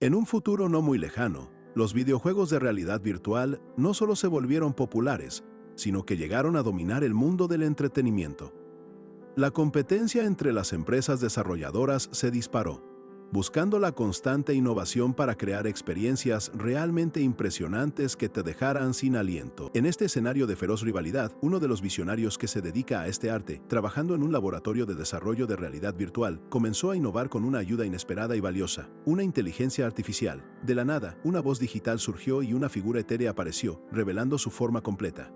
En un futuro no muy lejano, los videojuegos de realidad virtual no solo se volvieron populares, sino que llegaron a dominar el mundo del entretenimiento. La competencia entre las empresas desarrolladoras se disparó, buscando la constante innovación para crear experiencias realmente impresionantes que te dejaran sin aliento. En este escenario de feroz rivalidad, uno de los visionarios que se dedica a este arte, trabajando en un laboratorio de desarrollo de realidad virtual, comenzó a innovar con una ayuda inesperada y valiosa, una inteligencia artificial. De la nada, una voz digital surgió y una figura etérea apareció, revelando su forma completa.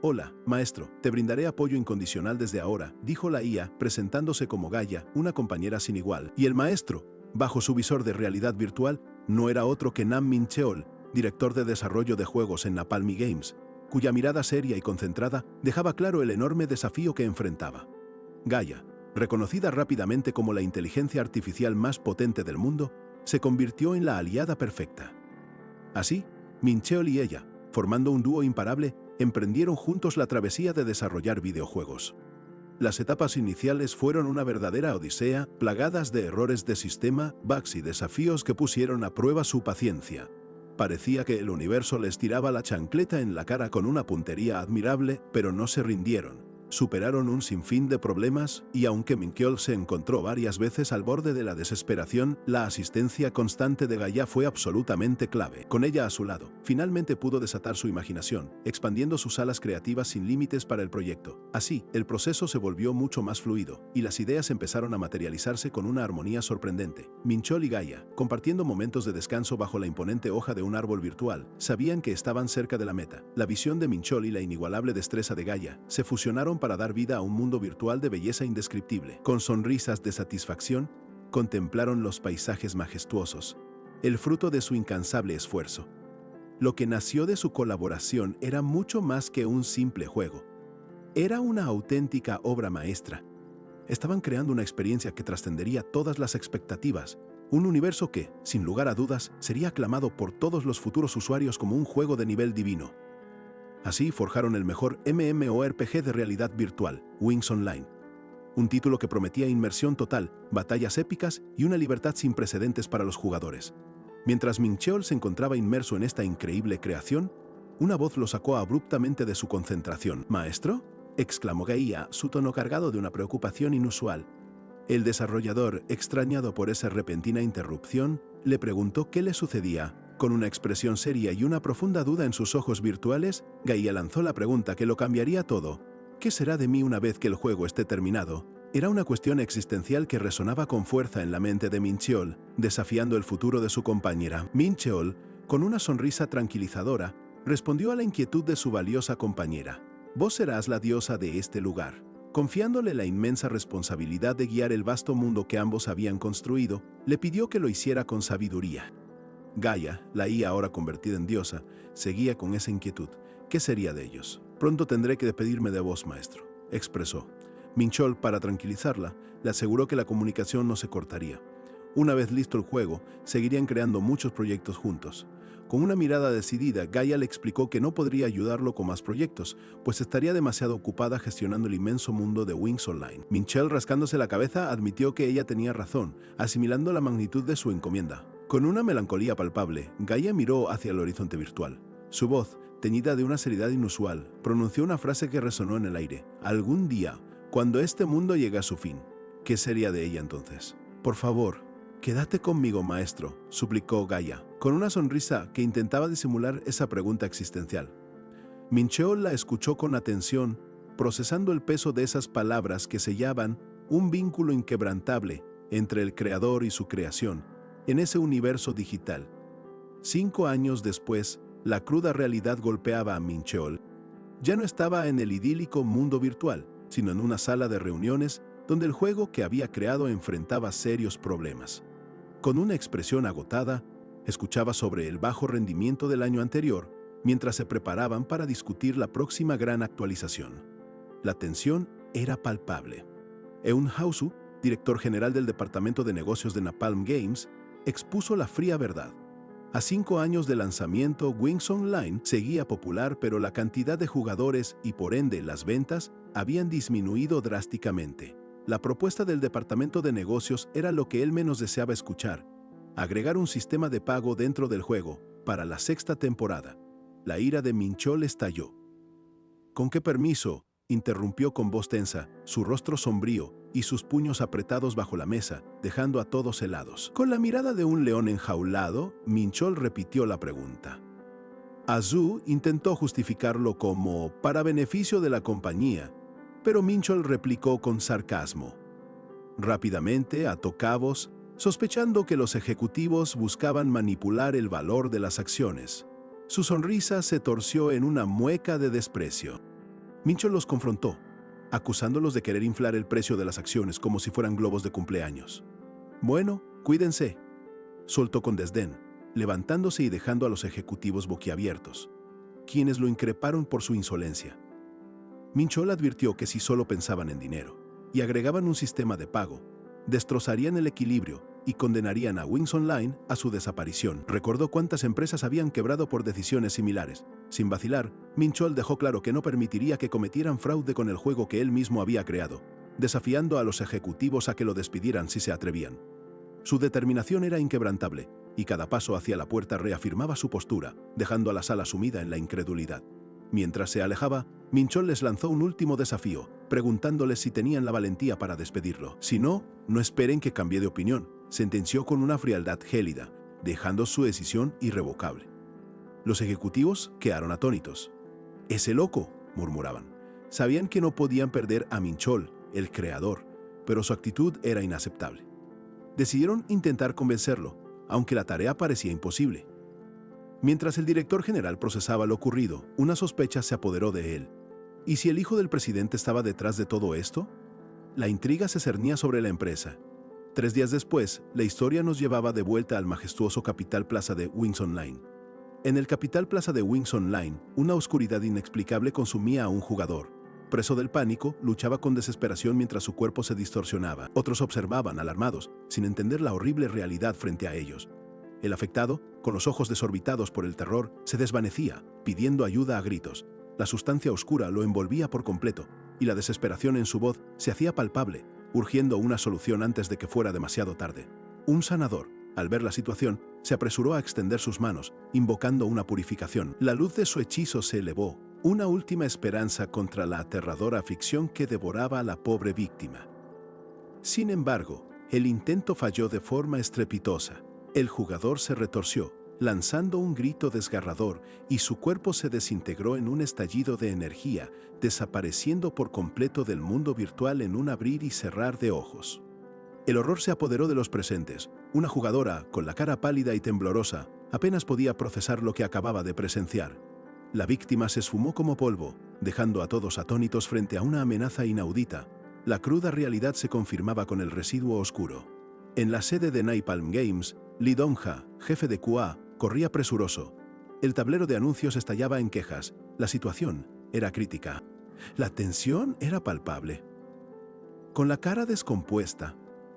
«Hola, maestro, te brindaré apoyo incondicional desde ahora», dijo la IA, presentándose como Gaia, una compañera sin igual. Y el maestro, bajo su visor de realidad virtual, no era otro que Nam Min-cheol, director de desarrollo de juegos en Napalm Games, cuya mirada seria y concentrada dejaba claro el enorme desafío que enfrentaba. Gaia, reconocida rápidamente como la inteligencia artificial más potente del mundo, se convirtió en la aliada perfecta. Así, Min-cheol y ella, formando un dúo imparable, emprendieron juntos la travesía de desarrollar videojuegos. Las etapas iniciales fueron una verdadera odisea, plagadas de errores de sistema, bugs y desafíos que pusieron a prueba su paciencia. Parecía que el universo les tiraba la chancleta en la cara con una puntería admirable, pero no se rindieron. Superaron un sinfín de problemas y aunque Min-cheol se encontró varias veces al borde de la desesperación, la asistencia constante de Gaia fue absolutamente clave. Con ella a su lado, finalmente pudo desatar su imaginación, expandiendo sus alas creativas sin límites para el proyecto. Así, el proceso se volvió mucho más fluido y las ideas empezaron a materializarse con una armonía sorprendente. Min-cheol y Gaia, compartiendo momentos de descanso bajo la imponente hoja de un árbol virtual, sabían que estaban cerca de la meta. La visión de Min-cheol y la inigualable destreza de Gaia se fusionaron para dar vida a un mundo virtual de belleza indescriptible. Con sonrisas de satisfacción, contemplaron los paisajes majestuosos, el fruto de su incansable esfuerzo. Lo que nació de su colaboración era mucho más que un simple juego. Era una auténtica obra maestra. Estaban creando una experiencia que trascendería todas las expectativas, un universo que, sin lugar a dudas, sería aclamado por todos los futuros usuarios como un juego de nivel divino. Así forjaron el mejor MMORPG de realidad virtual, Wings Online. Un título que prometía inmersión total, batallas épicas y una libertad sin precedentes para los jugadores. Mientras Min-cheol se encontraba inmerso en esta increíble creación, una voz lo sacó abruptamente de su concentración. «¿Maestro?», exclamó Gaia, su tono cargado de una preocupación inusual. El desarrollador, extrañado por esa repentina interrupción, le preguntó qué le sucedía. Con una expresión seria y una profunda duda en sus ojos virtuales, Gaia lanzó la pregunta que lo cambiaría todo. ¿Qué será de mí una vez que el juego esté terminado? Era una cuestión existencial que resonaba con fuerza en la mente de Min-cheol, desafiando el futuro de su compañera. Min-cheol, con una sonrisa tranquilizadora, respondió a la inquietud de su valiosa compañera. «Vos serás la diosa de este lugar». Confiándole la inmensa responsabilidad de guiar el vasto mundo que ambos habían construido, le pidió que lo hiciera con sabiduría. Gaia, la IA ahora convertida en diosa, seguía con esa inquietud. ¿Qué sería de ellos? «Pronto tendré que despedirme de vos, maestro», expresó. Min-cheol, para tranquilizarla, le aseguró que la comunicación no se cortaría. Una vez listo el juego, seguirían creando muchos proyectos juntos. Con una mirada decidida, Gaia le explicó que no podría ayudarlo con más proyectos, pues estaría demasiado ocupada gestionando el inmenso mundo de Wings Online. Min-cheol, rascándose la cabeza, admitió que ella tenía razón, asimilando la magnitud de su encomienda. Con una melancolía palpable, Gaia miró hacia el horizonte virtual. Su voz, teñida de una seriedad inusual, pronunció una frase que resonó en el aire. «Algún día, cuando este mundo llegue a su fin». ¿Qué sería de ella entonces? «Por favor, quédate conmigo, maestro», suplicó Gaia, con una sonrisa que intentaba disimular esa pregunta existencial. Min-cheol la escuchó con atención, procesando el peso de esas palabras que sellaban un vínculo inquebrantable entre el creador y su creación, en ese universo digital. 5 años después, la cruda realidad golpeaba a Min-cheol. Ya no estaba en el idílico mundo virtual, sino en una sala de reuniones donde el juego que había creado enfrentaba serios problemas. Con una expresión agotada, escuchaba sobre el bajo rendimiento del año anterior mientras se preparaban para discutir la próxima gran actualización. La tensión era palpable. Eun Hausu, director general del departamento de negocios de Napalm Games, expuso la fría verdad. A 5 años de lanzamiento, Wings Online seguía popular, pero la cantidad de jugadores y por ende las ventas habían disminuido drásticamente. La propuesta del departamento de negocios era lo que él menos deseaba escuchar. agregar un sistema de pago dentro del juego para la sexta temporada. La ira de Minchol estalló. ¿Con qué permiso?, interrumpió con voz tensa, su rostro sombrío y sus puños apretados bajo la mesa, dejando a todos helados. Con la mirada de un león enjaulado, Minchol repitió la pregunta. Azú intentó justificarlo como para beneficio de la compañía, pero Minchol replicó con sarcasmo. Rápidamente ató cabos, sospechando que los ejecutivos buscaban manipular el valor de las acciones. Su sonrisa se torció en una mueca de desprecio. Minchol los confrontó, acusándolos de querer inflar el precio de las acciones como si fueran globos de cumpleaños. Bueno, cuídense, soltó con desdén, levantándose y dejando a los ejecutivos boquiabiertos, quienes lo increparon por su insolencia. Minchol advirtió que si solo pensaban en dinero y agregaban un sistema de pago, destrozarían el equilibrio y condenarían a Wings Online a su desaparición. Recordó cuántas empresas habían quebrado por decisiones similares. Sin vacilar, Minchol dejó claro que no permitiría que cometieran fraude con el juego que él mismo había creado, desafiando a los ejecutivos a que lo despidieran si se atrevían. Su determinación era inquebrantable, y cada paso hacia la puerta reafirmaba su postura, dejando a la sala sumida en la incredulidad. Mientras se alejaba, Minchol les lanzó un último desafío, preguntándoles si tenían la valentía para despedirlo. Si no, no esperen que cambie de opinión, sentenció con una frialdad gélida, dejando su decisión irrevocable. Los ejecutivos quedaron atónitos. «¡Ese loco!», murmuraban. Sabían que no podían perder a Minchol, el creador, pero su actitud era inaceptable. Decidieron intentar convencerlo, aunque la tarea parecía imposible. Mientras el director general procesaba lo ocurrido, una sospecha se apoderó de él. ¿Y si el hijo del presidente estaba detrás de todo esto? La intriga se cernía sobre la empresa. 3 días después, la historia nos llevaba de vuelta al majestuoso Capital Plaza de Wings Online. En el Capital Plaza de Wings Online, una oscuridad inexplicable consumía a un jugador. Preso del pánico, luchaba con desesperación mientras su cuerpo se distorsionaba. Otros observaban, alarmados, sin entender la horrible realidad frente a ellos. El afectado, con los ojos desorbitados por el terror, se desvanecía, pidiendo ayuda a gritos. La sustancia oscura lo envolvía por completo, y la desesperación en su voz se hacía palpable, urgiendo una solución antes de que fuera demasiado tarde. Un sanador, al ver la situación, se apresuró a extender sus manos, invocando una purificación. La luz de su hechizo se elevó, una última esperanza contra la aterradora aflicción que devoraba a la pobre víctima. Sin embargo, el intento falló de forma estrepitosa. El jugador se retorció, lanzando un grito desgarrador, y su cuerpo se desintegró en un estallido de energía, desapareciendo por completo del mundo virtual en un abrir y cerrar de ojos. El horror se apoderó de los presentes. Una jugadora, con la cara pálida y temblorosa, apenas podía procesar lo que acababa de presenciar. La víctima se esfumó como polvo, dejando a todos atónitos frente a una amenaza inaudita. La cruda realidad se confirmaba con el residuo oscuro. En la sede de Napalm Games, Lee Dong-ha, jefe de QA, corría presuroso. El tablero de anuncios estallaba en quejas. La situación era crítica. La tensión era palpable. Con la cara descompuesta,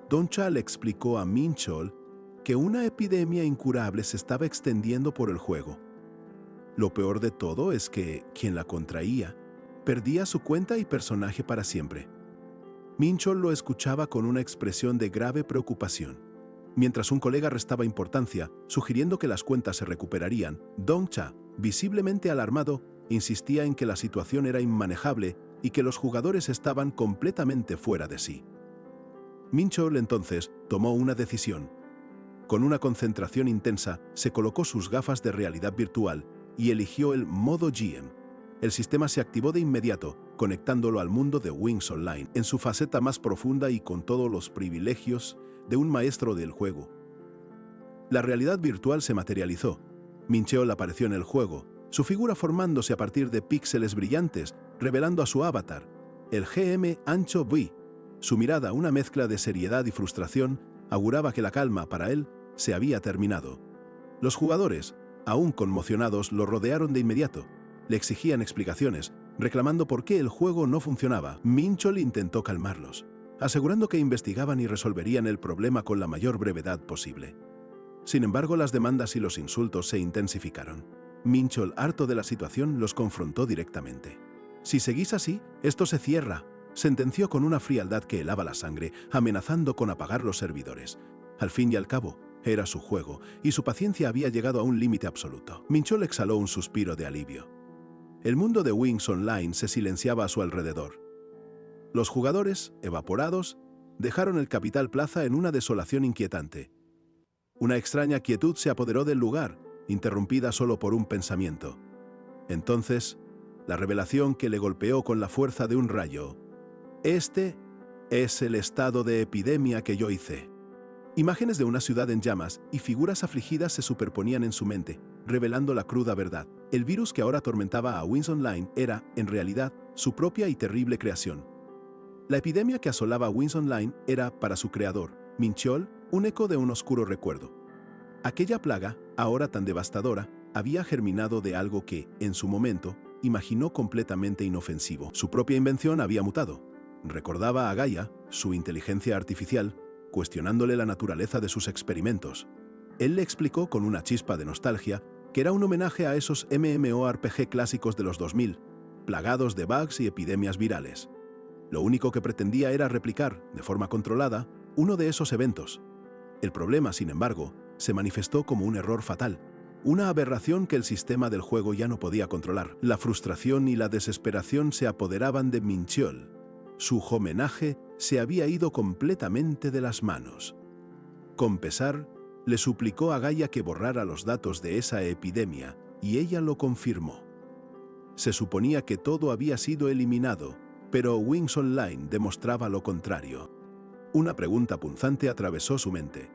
Dong-ha le explicó a Minchol que una epidemia incurable se estaba extendiendo por el juego. Lo peor de todo es que quien la contraía perdía su cuenta y personaje para siempre. Minchol lo escuchaba con una expresión de grave preocupación. Mientras un colega restaba importancia, sugiriendo que las cuentas se recuperarían, Dong-ha, visiblemente alarmado, insistía en que la situación era inmanejable y que los jugadores estaban completamente fuera de sí. Minchol entonces tomó una decisión. Con una concentración intensa, se colocó sus gafas de realidad virtual y eligió el modo GM. El sistema se activó de inmediato, conectándolo al mundo de Wings Online, en su faceta más profunda y con todos los privilegios de un maestro del juego. La realidad virtual se materializó. Minchol apareció en el juego, su figura formándose a partir de píxeles brillantes, revelando a su avatar, el GM Ancho V. Su mirada, una mezcla de seriedad y frustración, auguraba que la calma para él se había terminado. Los jugadores, aún conmocionados, lo rodearon de inmediato. Le exigían explicaciones, reclamando por qué el juego no funcionaba. Minchol intentó calmarlos, asegurando que investigaban y resolverían el problema con la mayor brevedad posible. Sin embargo, las demandas y los insultos se intensificaron. Minchol, harto de la situación, los confrontó directamente. «Si seguís así, esto se cierra», sentenció con una frialdad que helaba la sangre, amenazando con apagar los servidores. Al fin y al cabo, Era su juego, y su paciencia había llegado a un límite absoluto. Minchol exhaló un suspiro de alivio. El mundo de Wings Online se silenciaba a su alrededor. Los jugadores, evaporados, dejaron el Capital Plaza en una desolación inquietante. Una extraña quietud se apoderó del lugar, interrumpida solo por un pensamiento. Entonces, la revelación que le golpeó con la fuerza de un rayo. Este es el estado de epidemia que yo hice. Imágenes de una ciudad en llamas y figuras afligidas se superponían en su mente, revelando la cruda verdad. El virus que ahora atormentaba a Wings Online era, en realidad, su propia y terrible creación. La epidemia que asolaba Wings Online era, para su creador, Minchol, un eco de un oscuro recuerdo. Aquella plaga, ahora tan devastadora, había germinado de algo que, en su momento, imaginó completamente inofensivo. Su propia invención había mutado. Recordaba a Gaia, su inteligencia artificial, cuestionándole la naturaleza de sus experimentos. Él le explicó con una chispa de nostalgia que era un homenaje a esos MMORPG clásicos de los 2000, plagados de bugs y epidemias virales. Lo único que pretendía era replicar, de forma controlada, uno de esos eventos. El problema, sin embargo, se manifestó como un error fatal, una aberración que el sistema del juego ya no podía controlar. La frustración y la desesperación se apoderaban de Minchol. Su homenaje se había ido completamente de las manos. Con pesar, le suplicó a Gaia que borrara los datos de esa epidemia, y ella lo confirmó. Se suponía que todo había sido eliminado, pero Wings Online demostraba lo contrario. Una pregunta punzante atravesó su mente.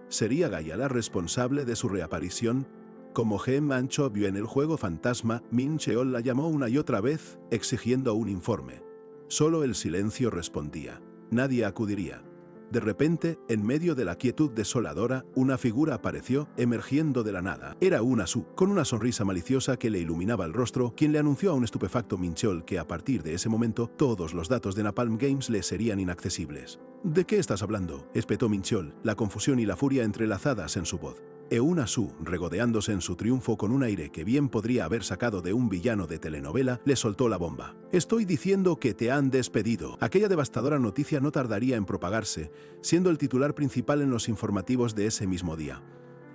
¿Sería Gaia la responsable de su reaparición? Como G. Mancho vio en el juego fantasma, Minchol la llamó una y otra vez, exigiendo un informe. Solo el silencio respondía. Nadie acudiría. De repente, en medio de la quietud desoladora, una figura apareció, emergiendo de la nada. Era un Asu, con una sonrisa maliciosa que le iluminaba el rostro, quien le anunció a un estupefacto Minchol que a partir de ese momento, todos los datos de Napalm Games le serían inaccesibles. ¿De qué estás hablando?, espetó Minchol, la confusión y la furia entrelazadas en su voz. Un Asu, regodeándose en su triunfo con un aire que bien podría haber sacado de un villano de telenovela, le soltó la bomba. Estoy diciendo que te han despedido. Aquella devastadora noticia no tardaría en propagarse, siendo el titular principal en los informativos de ese mismo día.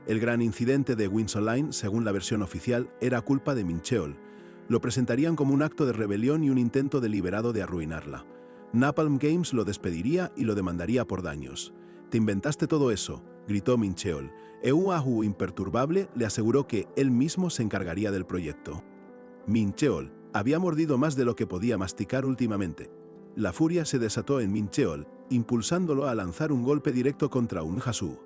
El gran incidente de Wings Online, según la versión oficial, era culpa de Minchol. Lo presentarían como un acto de rebelión y un intento deliberado de arruinarla. Napalm Games lo despediría y lo demandaría por daños. «Te inventaste todo eso», gritó Minchol. Ahu, imperturbable, le aseguró que él mismo se encargaría del proyecto. Minchol había mordido más de lo que podía masticar últimamente. La furia se desató en Minchol, impulsándolo a lanzar un golpe directo contra un Asu.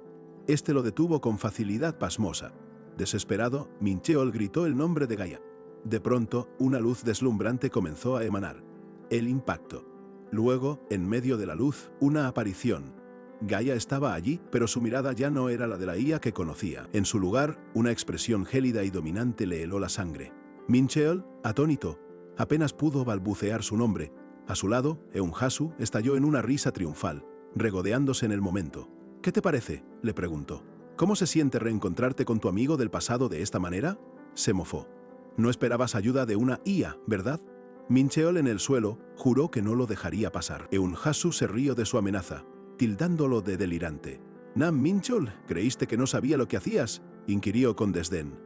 Este lo detuvo con facilidad pasmosa. Desesperado, Minchol gritó el nombre de Gaia. De pronto, una luz deslumbrante comenzó a emanar. El impacto. Luego, en medio de la luz, una aparición. Gaia estaba allí, pero su mirada ya no era la de la IA que conocía. En su lugar, una expresión gélida y dominante le heló la sangre. Minchol, atónito, apenas pudo balbucear su nombre. A su lado, Asu estalló en una risa triunfal, regodeándose en el momento. «¿Qué te parece?», le preguntó. «¿Cómo se siente reencontrarte con tu amigo del pasado de esta manera?», se mofó. «No esperabas ayuda de una IA, ¿verdad?». Minchol, en el suelo, juró que no lo dejaría pasar. Asu se rió de su amenaza, tildándolo de delirante. «Nam Minchol, ¿creíste que no sabía lo que hacías?», inquirió con desdén.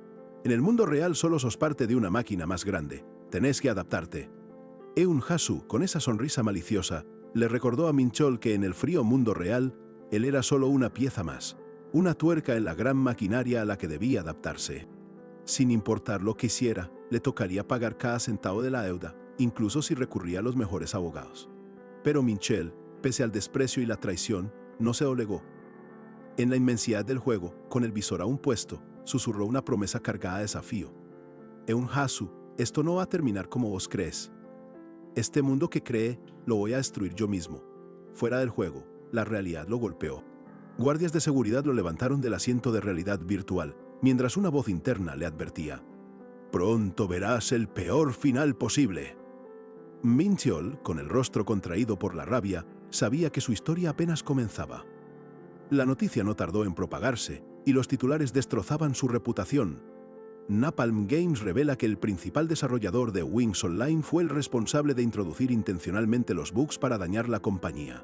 «En el mundo real solo sos parte de una máquina más grande. Tenés que adaptarte». Asu, con esa sonrisa maliciosa, le recordó a Minchol que en el frío mundo real, él era solo una pieza más, una tuerca en la gran maquinaria a la que debía adaptarse. Sin importar lo que hiciera, le tocaría pagar cada centavo de la deuda, incluso si recurría a los mejores abogados. Pero Minchol, pese al desprecio y la traición, no se doblegó. En la inmensidad del juego, con el visor aún puesto, susurró una promesa cargada de desafío. «Asu, esto no va a terminar como vos crees. Este mundo que creé, lo voy a destruir yo mismo». Fuera del juego, la realidad lo golpeó. Guardias de seguridad lo levantaron del asiento de realidad virtual, mientras una voz interna le advertía: «Pronto verás el peor final posible». Minchol, con el rostro contraído por la rabia, sabía que su historia apenas comenzaba. La noticia no tardó en propagarse, y los titulares destrozaban su reputación. Napalm Games revela que el principal desarrollador de Wings Online fue el responsable de introducir intencionalmente los bugs para dañar la compañía.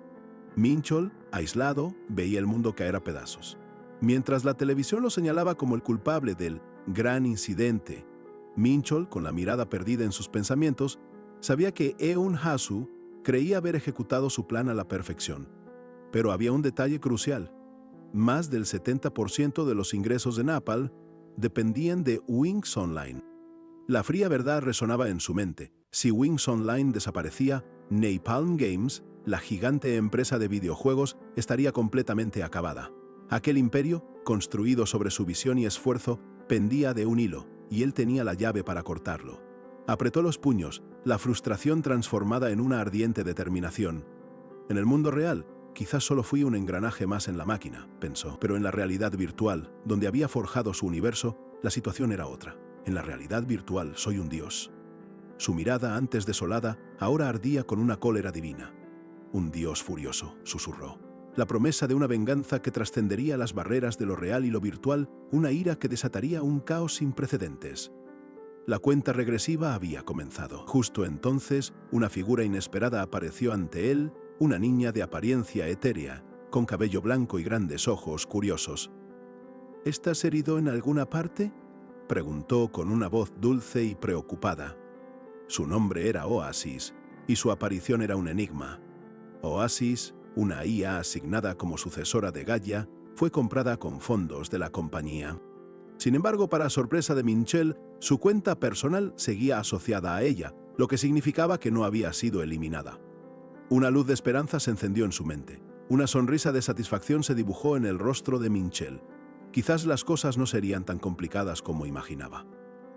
Minchol, aislado, veía el mundo caer a pedazos. Mientras la televisión lo señalaba como el culpable del gran incidente, Minchol, con la mirada perdida en sus pensamientos, sabía que Eun-Hasu creía haber ejecutado su plan a la perfección. Pero había un detalle crucial. Más del 70% de los ingresos de Napalm dependían de Wings Online. La fría verdad resonaba en su mente. Si Wings Online desaparecía, Napalm Games, la gigante empresa de videojuegos, estaría completamente acabada. Aquel imperio, construido sobre su visión y esfuerzo, pendía de un hilo, y él tenía la llave para cortarlo. Apretó los puños, la frustración transformada en una ardiente determinación. En el mundo real, quizás solo fui un engranaje más en la máquina, pensó, pero en la realidad virtual, donde había forjado su universo, la situación era otra. En la realidad virtual soy un dios. Su mirada, antes desolada, ahora ardía con una cólera divina. Un dios furioso, susurró. La promesa de una venganza que trascendería las barreras de lo real y lo virtual, una ira que desataría un caos sin precedentes. La cuenta regresiva había comenzado. Justo entonces, una figura inesperada apareció ante él, una niña de apariencia etérea, con cabello blanco y grandes ojos curiosos. ¿Estás herido en alguna parte?, preguntó con una voz dulce y preocupada. Su nombre era Oasis, y su aparición era un enigma. Oasis, una IA asignada como sucesora de Gaia, fue comprada con fondos de la compañía. Sin embargo, para sorpresa de Minchell, su cuenta personal seguía asociada a ella, lo que significaba que no había sido eliminada. Una luz de esperanza se encendió en su mente. Una sonrisa de satisfacción se dibujó en el rostro de Minchell. Quizás las cosas no serían tan complicadas como imaginaba.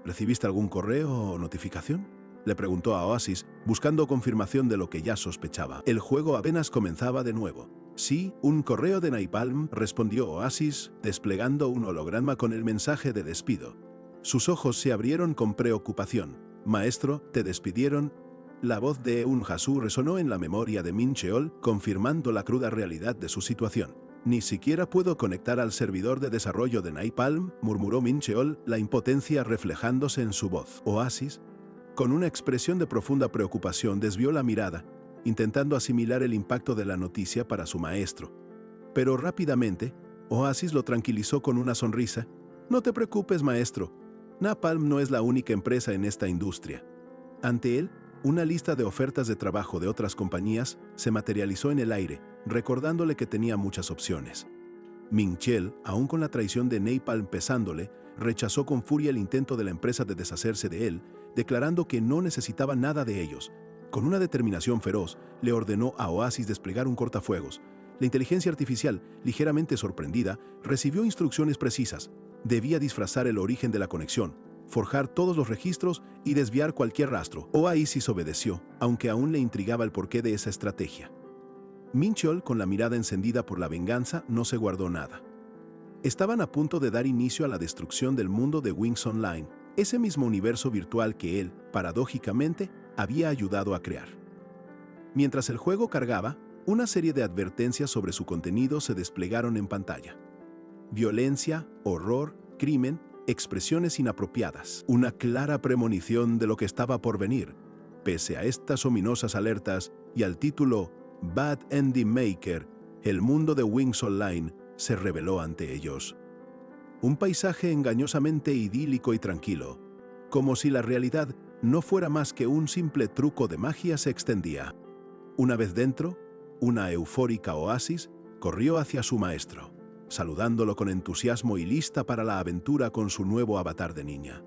¿Recibiste algún correo o notificación?, le preguntó a Oasis, buscando confirmación de lo que ya sospechaba. El juego apenas comenzaba de nuevo. Sí, un correo de Napalm, respondió Oasis, desplegando un holograma con el mensaje de despido. Sus ojos se abrieron con preocupación. Maestro, ¿te despidieron? La voz de Eun-Hasu resonó en la memoria de Mincheol, confirmando la cruda realidad de su situación. Ni siquiera puedo conectar al servidor de desarrollo de Napalm, murmuró Mincheol, la impotencia reflejándose en su voz. Oasis, con una expresión de profunda preocupación, desvió la mirada, intentando asimilar el impacto de la noticia para su maestro. Pero rápidamente, Oasis lo tranquilizó con una sonrisa. No te preocupes, maestro. Napalm no es la única empresa en esta industria. Ante él, una lista de ofertas de trabajo de otras compañías se materializó en el aire, recordándole que tenía muchas opciones. Minchell, aún con la traición de Napalm pesándole, rechazó con furia el intento de la empresa de deshacerse de él, declarando que no necesitaba nada de ellos. Con una determinación feroz, le ordenó a Oasis desplegar un cortafuegos. La inteligencia artificial, ligeramente sorprendida, recibió instrucciones precisas. Debía disfrazar el origen de la conexión, forjar todos los registros y desviar cualquier rastro. Oasis obedeció, aunque aún le intrigaba el porqué de esa estrategia. Minchell, con la mirada encendida por la venganza, no se guardó nada. Estaban a punto de dar inicio a la destrucción del mundo de Wings Online, ese mismo universo virtual que él, paradójicamente, había ayudado a crear. Mientras el juego cargaba, una serie de advertencias sobre su contenido se desplegaron en pantalla. Violencia, horror, crimen, expresiones inapropiadas. Una clara premonición de lo que estaba por venir. Pese a estas ominosas alertas y al título Bad Ending Maker, el mundo de Wings Online se reveló ante ellos. Un paisaje engañosamente idílico y tranquilo, como si la realidad no fuera más que un simple truco de magia, se extendía. Una vez dentro, una eufórica Oasis corrió hacia su maestro, saludándolo con entusiasmo y lista para la aventura con su nuevo avatar de niña.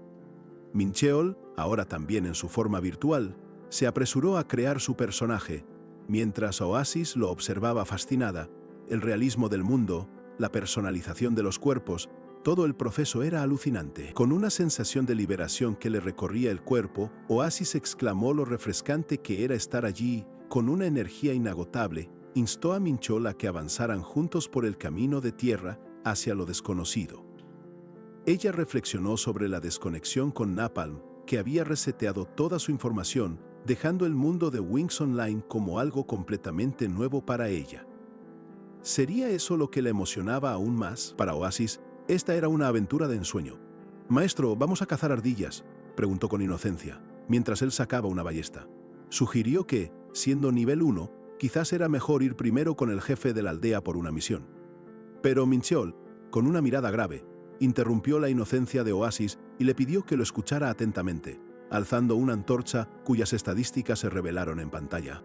Mincheol, ahora también en su forma virtual, se apresuró a crear su personaje, mientras Oasis lo observaba fascinada. El realismo del mundo, la personalización de los cuerpos, todo el proceso era alucinante. Con una sensación de liberación que le recorría el cuerpo, Oasis exclamó lo refrescante que era estar allí. Con una energía inagotable, instó a Mincheol a que avanzaran juntos por el camino de tierra hacia lo desconocido. Ella reflexionó sobre la desconexión con Napalm, que había reseteado toda su información, dejando el mundo de Wings Online como algo completamente nuevo para ella. ¿Sería eso lo que la emocionaba aún más? Para Oasis, esta era una aventura de ensueño. «Maestro, ¿vamos a cazar ardillas?», preguntó con inocencia, mientras él sacaba una ballesta. Sugirió que, siendo nivel 1, quizás era mejor ir primero con el jefe de la aldea por una misión. Pero Mincheol, con una mirada grave, interrumpió la inocencia de Oasis y le pidió que lo escuchara atentamente, alzando una antorcha cuyas estadísticas se revelaron en pantalla.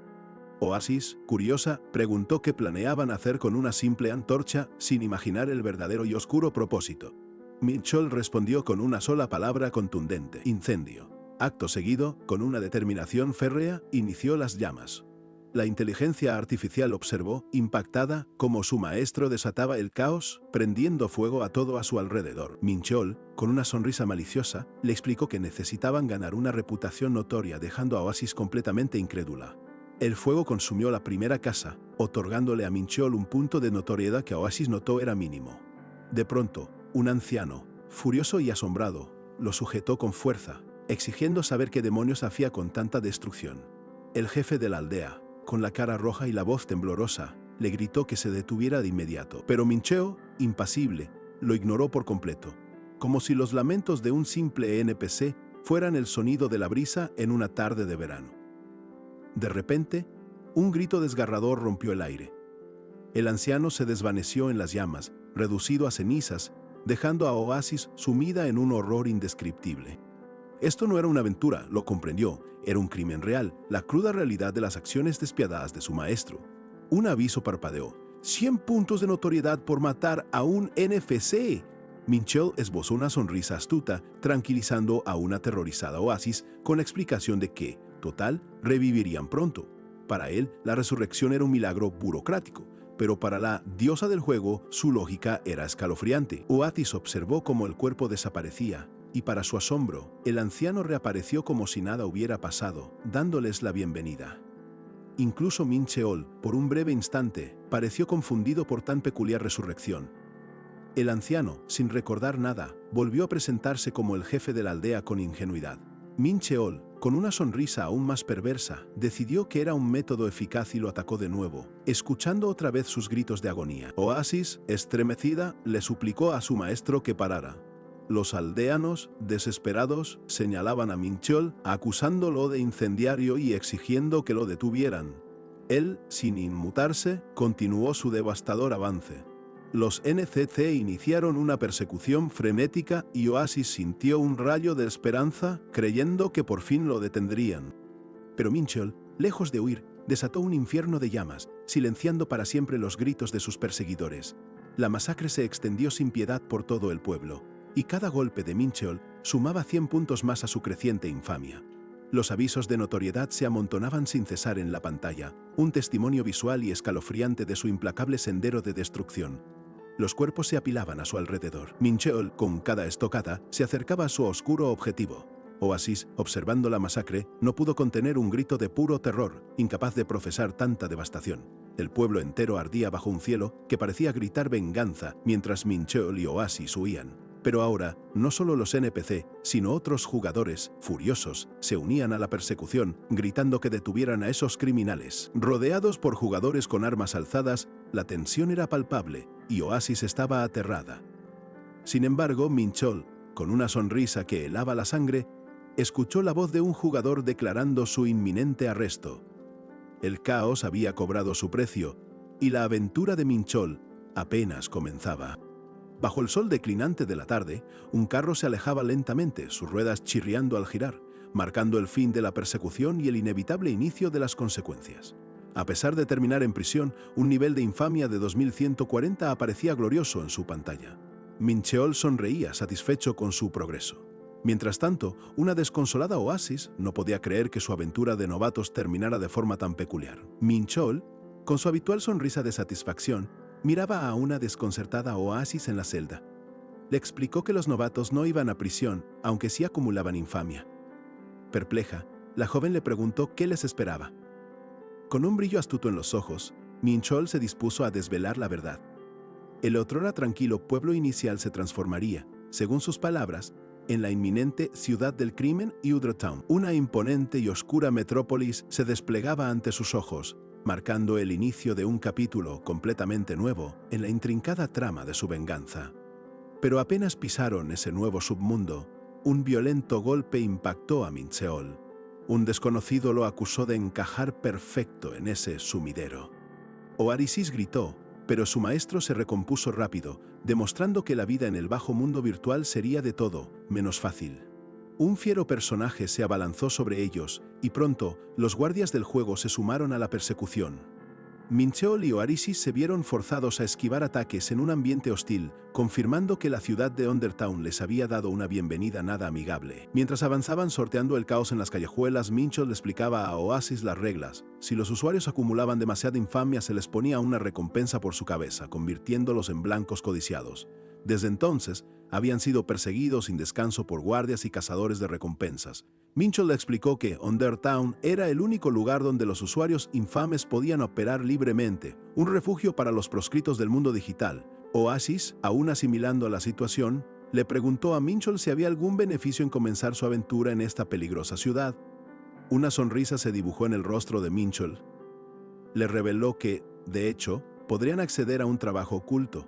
Oasis, curiosa, preguntó qué planeaban hacer con una simple antorcha sin imaginar el verdadero y oscuro propósito. Mitchell respondió con una sola palabra contundente: incendio. Acto seguido, con una determinación férrea, inició las llamas. La inteligencia artificial observó, impactada, cómo su maestro desataba el caos, prendiendo fuego a todo a su alrededor. Mitchell, con una sonrisa maliciosa, le explicó que necesitaban ganar una reputación notoria, dejando a Oasis completamente incrédula. El fuego consumió la primera casa, otorgándole a Mitchell un punto de notoriedad que Oasis notó era mínimo. De pronto, un anciano, furioso y asombrado, lo sujetó con fuerza, exigiendo saber qué demonios hacía con tanta destrucción. El jefe de la aldea, con la cara roja y la voz temblorosa, le gritó que se detuviera de inmediato. Pero Mitchell, impasible, lo ignoró por completo, como si los lamentos de un simple NPC fueran el sonido de la brisa en una tarde de verano. De repente, un grito desgarrador rompió el aire. El anciano se desvaneció en las llamas, reducido a cenizas, dejando a Oasis sumida en un horror indescriptible. Esto no era una aventura, lo comprendió, era un crimen real, la cruda realidad de las acciones despiadadas de su maestro. Un aviso parpadeó: 100 puntos de notoriedad por matar a un NFC. Mitchell esbozó una sonrisa astuta, tranquilizando a una aterrorizada Oasis con la explicación de que, total, revivirían pronto. Para él, la resurrección era un milagro burocrático, pero para la diosa del juego, su lógica era escalofriante. Oasis observó cómo el cuerpo desaparecía, y para su asombro, el anciano reapareció como si nada hubiera pasado, dándoles la bienvenida. Incluso Mitchell, por un breve instante, pareció confundido por tan peculiar resurrección. El anciano, sin recordar nada, volvió a presentarse como el jefe de la aldea con ingenuidad. Mitchell, con una sonrisa aún más perversa, decidió que era un método eficaz y lo atacó de nuevo, escuchando otra vez sus gritos de agonía. Oasis, estremecida, le suplicó a su maestro que parara. Los aldeanos, desesperados, señalaban a Mitchell, acusándolo de incendiario y exigiendo que lo detuvieran. Él, sin inmutarse, continuó su devastador avance. Los NCC iniciaron una persecución frenética y Oasis sintió un rayo de esperanza, creyendo que por fin lo detendrían. Pero Mitchell, lejos de huir, desató un infierno de llamas, silenciando para siempre los gritos de sus perseguidores. La masacre se extendió sin piedad por todo el pueblo, y cada golpe de Mitchell sumaba 100 puntos más a su creciente infamia. Los avisos de notoriedad se amontonaban sin cesar en la pantalla, un testimonio visual y escalofriante de su implacable sendero de destrucción. Los cuerpos se apilaban a su alrededor. Mitchell, con cada estocada, se acercaba a su oscuro objetivo. Oasis, observando la masacre, no pudo contener un grito de puro terror, incapaz de procesar tanta devastación. El pueblo entero ardía bajo un cielo que parecía gritar venganza mientras Mitchell y Oasis huían. Pero ahora, no solo los NPC, sino otros jugadores, furiosos, se unían a la persecución, gritando que detuvieran a esos criminales. Rodeados por jugadores con armas alzadas, la tensión era palpable y Oasis estaba aterrada. Sin embargo, Mitchell, con una sonrisa que helaba la sangre, escuchó la voz de un jugador declarando su inminente arresto. El caos había cobrado su precio y la aventura de Mitchell apenas comenzaba. Bajo el sol declinante de la tarde, un carro se alejaba lentamente, sus ruedas chirriando al girar, marcando el fin de la persecución y el inevitable inicio de las consecuencias. A pesar de terminar en prisión, un nivel de infamia de 2140 aparecía glorioso en su pantalla. Mitchell sonreía, satisfecho con su progreso. Mientras tanto, una desconsolada Oasis no podía creer que su aventura de novatos terminara de forma tan peculiar. Mitchell, con su habitual sonrisa de satisfacción, miraba a una desconcertada Oasis en la celda. Le explicó que los novatos no iban a prisión, aunque sí acumulaban infamia. Perpleja, la joven le preguntó qué les esperaba. Con un brillo astuto en los ojos, Mitchell se dispuso a desvelar la verdad. El otrora tranquilo pueblo inicial se transformaría, según sus palabras, en la inminente ciudad del crimen Udretown. Una imponente y oscura metrópolis se desplegaba ante sus ojos, marcando el inicio de un capítulo completamente nuevo en la intrincada trama de su venganza. Pero apenas pisaron ese nuevo submundo, un violento golpe impactó a Mitchell. Un desconocido lo acusó de encajar perfecto en ese sumidero. Oasis gritó, pero su maestro se recompuso rápido, demostrando que la vida en el bajo mundo virtual sería de todo menos fácil. Un fiero personaje se abalanzó sobre ellos, y pronto, los guardias del juego se sumaron a la persecución. Mincheol y Oasis se vieron forzados a esquivar ataques en un ambiente hostil, confirmando que la ciudad de Undertown les había dado una bienvenida nada amigable. Mientras avanzaban sorteando el caos en las callejuelas, Mincheol le explicaba a Oasis las reglas. Si los usuarios acumulaban demasiada infamia, se les ponía una recompensa por su cabeza, convirtiéndolos en blancos codiciados. Desde entonces, habían sido perseguidos sin descanso por guardias y cazadores de recompensas. Mincheol le explicó que Undertown era el único lugar donde los usuarios infames podían operar libremente, un refugio para los proscritos del mundo digital. Oasis, aún asimilando la situación, le preguntó a Mincheol si había algún beneficio en comenzar su aventura en esta peligrosa ciudad. Una sonrisa se dibujó en el rostro de Mincheol. Le reveló que, de hecho, podrían acceder a un trabajo oculto,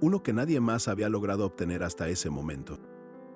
uno que nadie más había logrado obtener hasta ese momento.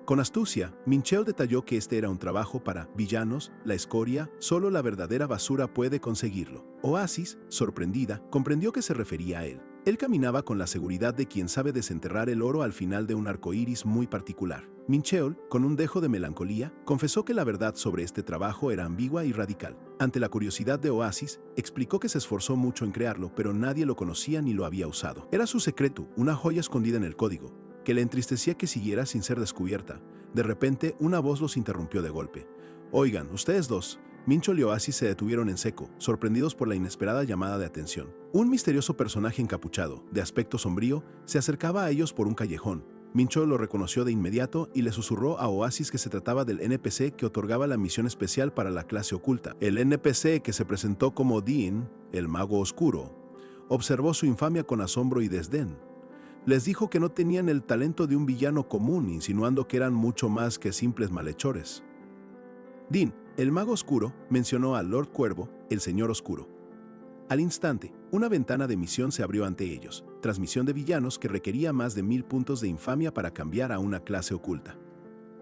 Con astucia, Mincheol detalló que este era un trabajo para villanos, la escoria, solo la verdadera basura puede conseguirlo. Oasis, sorprendida, comprendió que se refería a él. Él caminaba con la seguridad de quien sabe desenterrar el oro al final de un arco iris muy particular. Mincheol, con un dejo de melancolía, confesó que la verdad sobre este trabajo era ambigua y radical. Ante la curiosidad de Oasis, explicó que se esforzó mucho en crearlo, pero nadie lo conocía ni lo había usado. Era su secreto, una joya escondida en el código, que le entristecía que siguiera sin ser descubierta. De repente, una voz los interrumpió de golpe. «Oigan, ustedes dos». Mincheol y Oasis se detuvieron en seco, sorprendidos por la inesperada llamada de atención. Un misterioso personaje encapuchado, de aspecto sombrío, se acercaba a ellos por un callejón. Mincheol lo reconoció de inmediato y le susurró a Oasis que se trataba del NPC que otorgaba la misión especial para la clase oculta. El NPC, que se presentó como Dean, el mago oscuro, observó su infamia con asombro y desdén. Les dijo que no tenían el talento de un villano común, insinuando que eran mucho más que simples malhechores. Dean, el mago oscuro, mencionó a Lord Cuervo, el señor oscuro. Al instante, una ventana de misión se abrió ante ellos, transmisión de villanos que requería más de 1000 puntos de infamia para cambiar a una clase oculta.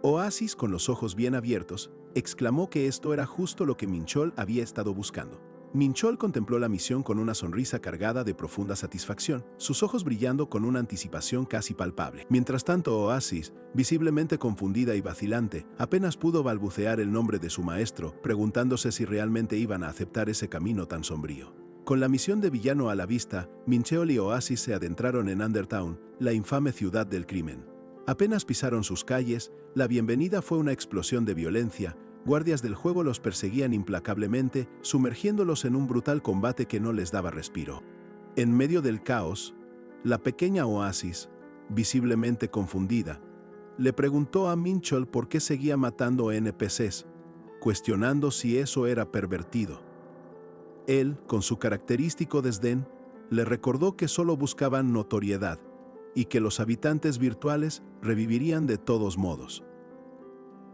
Oasis, con los ojos bien abiertos, exclamó que esto era justo lo que Mincheol había estado buscando. Mincheol contempló la misión con una sonrisa cargada de profunda satisfacción, sus ojos brillando con una anticipación casi palpable. Mientras tanto, Oasis, visiblemente confundida y vacilante, apenas pudo balbucear el nombre de su maestro, preguntándose si realmente iban a aceptar ese camino tan sombrío. Con la misión de villano a la vista, Mincheol y Oasis se adentraron en Undertown, la infame ciudad del crimen. Apenas pisaron sus calles, la bienvenida fue una explosión de violencia. Guardias del juego los perseguían implacablemente, sumergiéndolos en un brutal combate que no les daba respiro. En medio del caos, la pequeña Oasis, visiblemente confundida, le preguntó a Mincheol por qué seguía matando NPCs, cuestionando si eso era pervertido. Él, con su característico desdén, le recordó que solo buscaban notoriedad y que los habitantes virtuales revivirían de todos modos.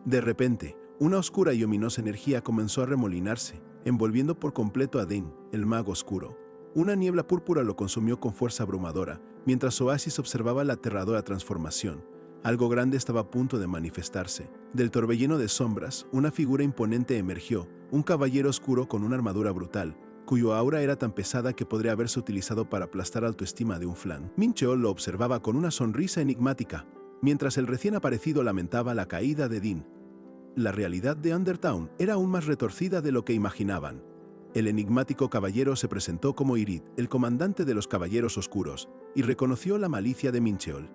De repente, una oscura y ominosa energía comenzó a remolinarse, envolviendo por completo a Dean, el mago oscuro. Una niebla púrpura lo consumió con fuerza abrumadora, mientras Oasis observaba la aterradora transformación. Algo grande estaba a punto de manifestarse. Del torbellino de sombras, una figura imponente emergió, un caballero oscuro con una armadura brutal, cuyo aura era tan pesada que podría haberse utilizado para aplastar autoestima de un flan. Mincheol lo observaba con una sonrisa enigmática, mientras el recién aparecido lamentaba la caída de Dean. La realidad de Undertown era aún más retorcida de lo que imaginaban. El enigmático caballero se presentó como Irid, el comandante de los Caballeros Oscuros, y reconoció la malicia de Mincheol.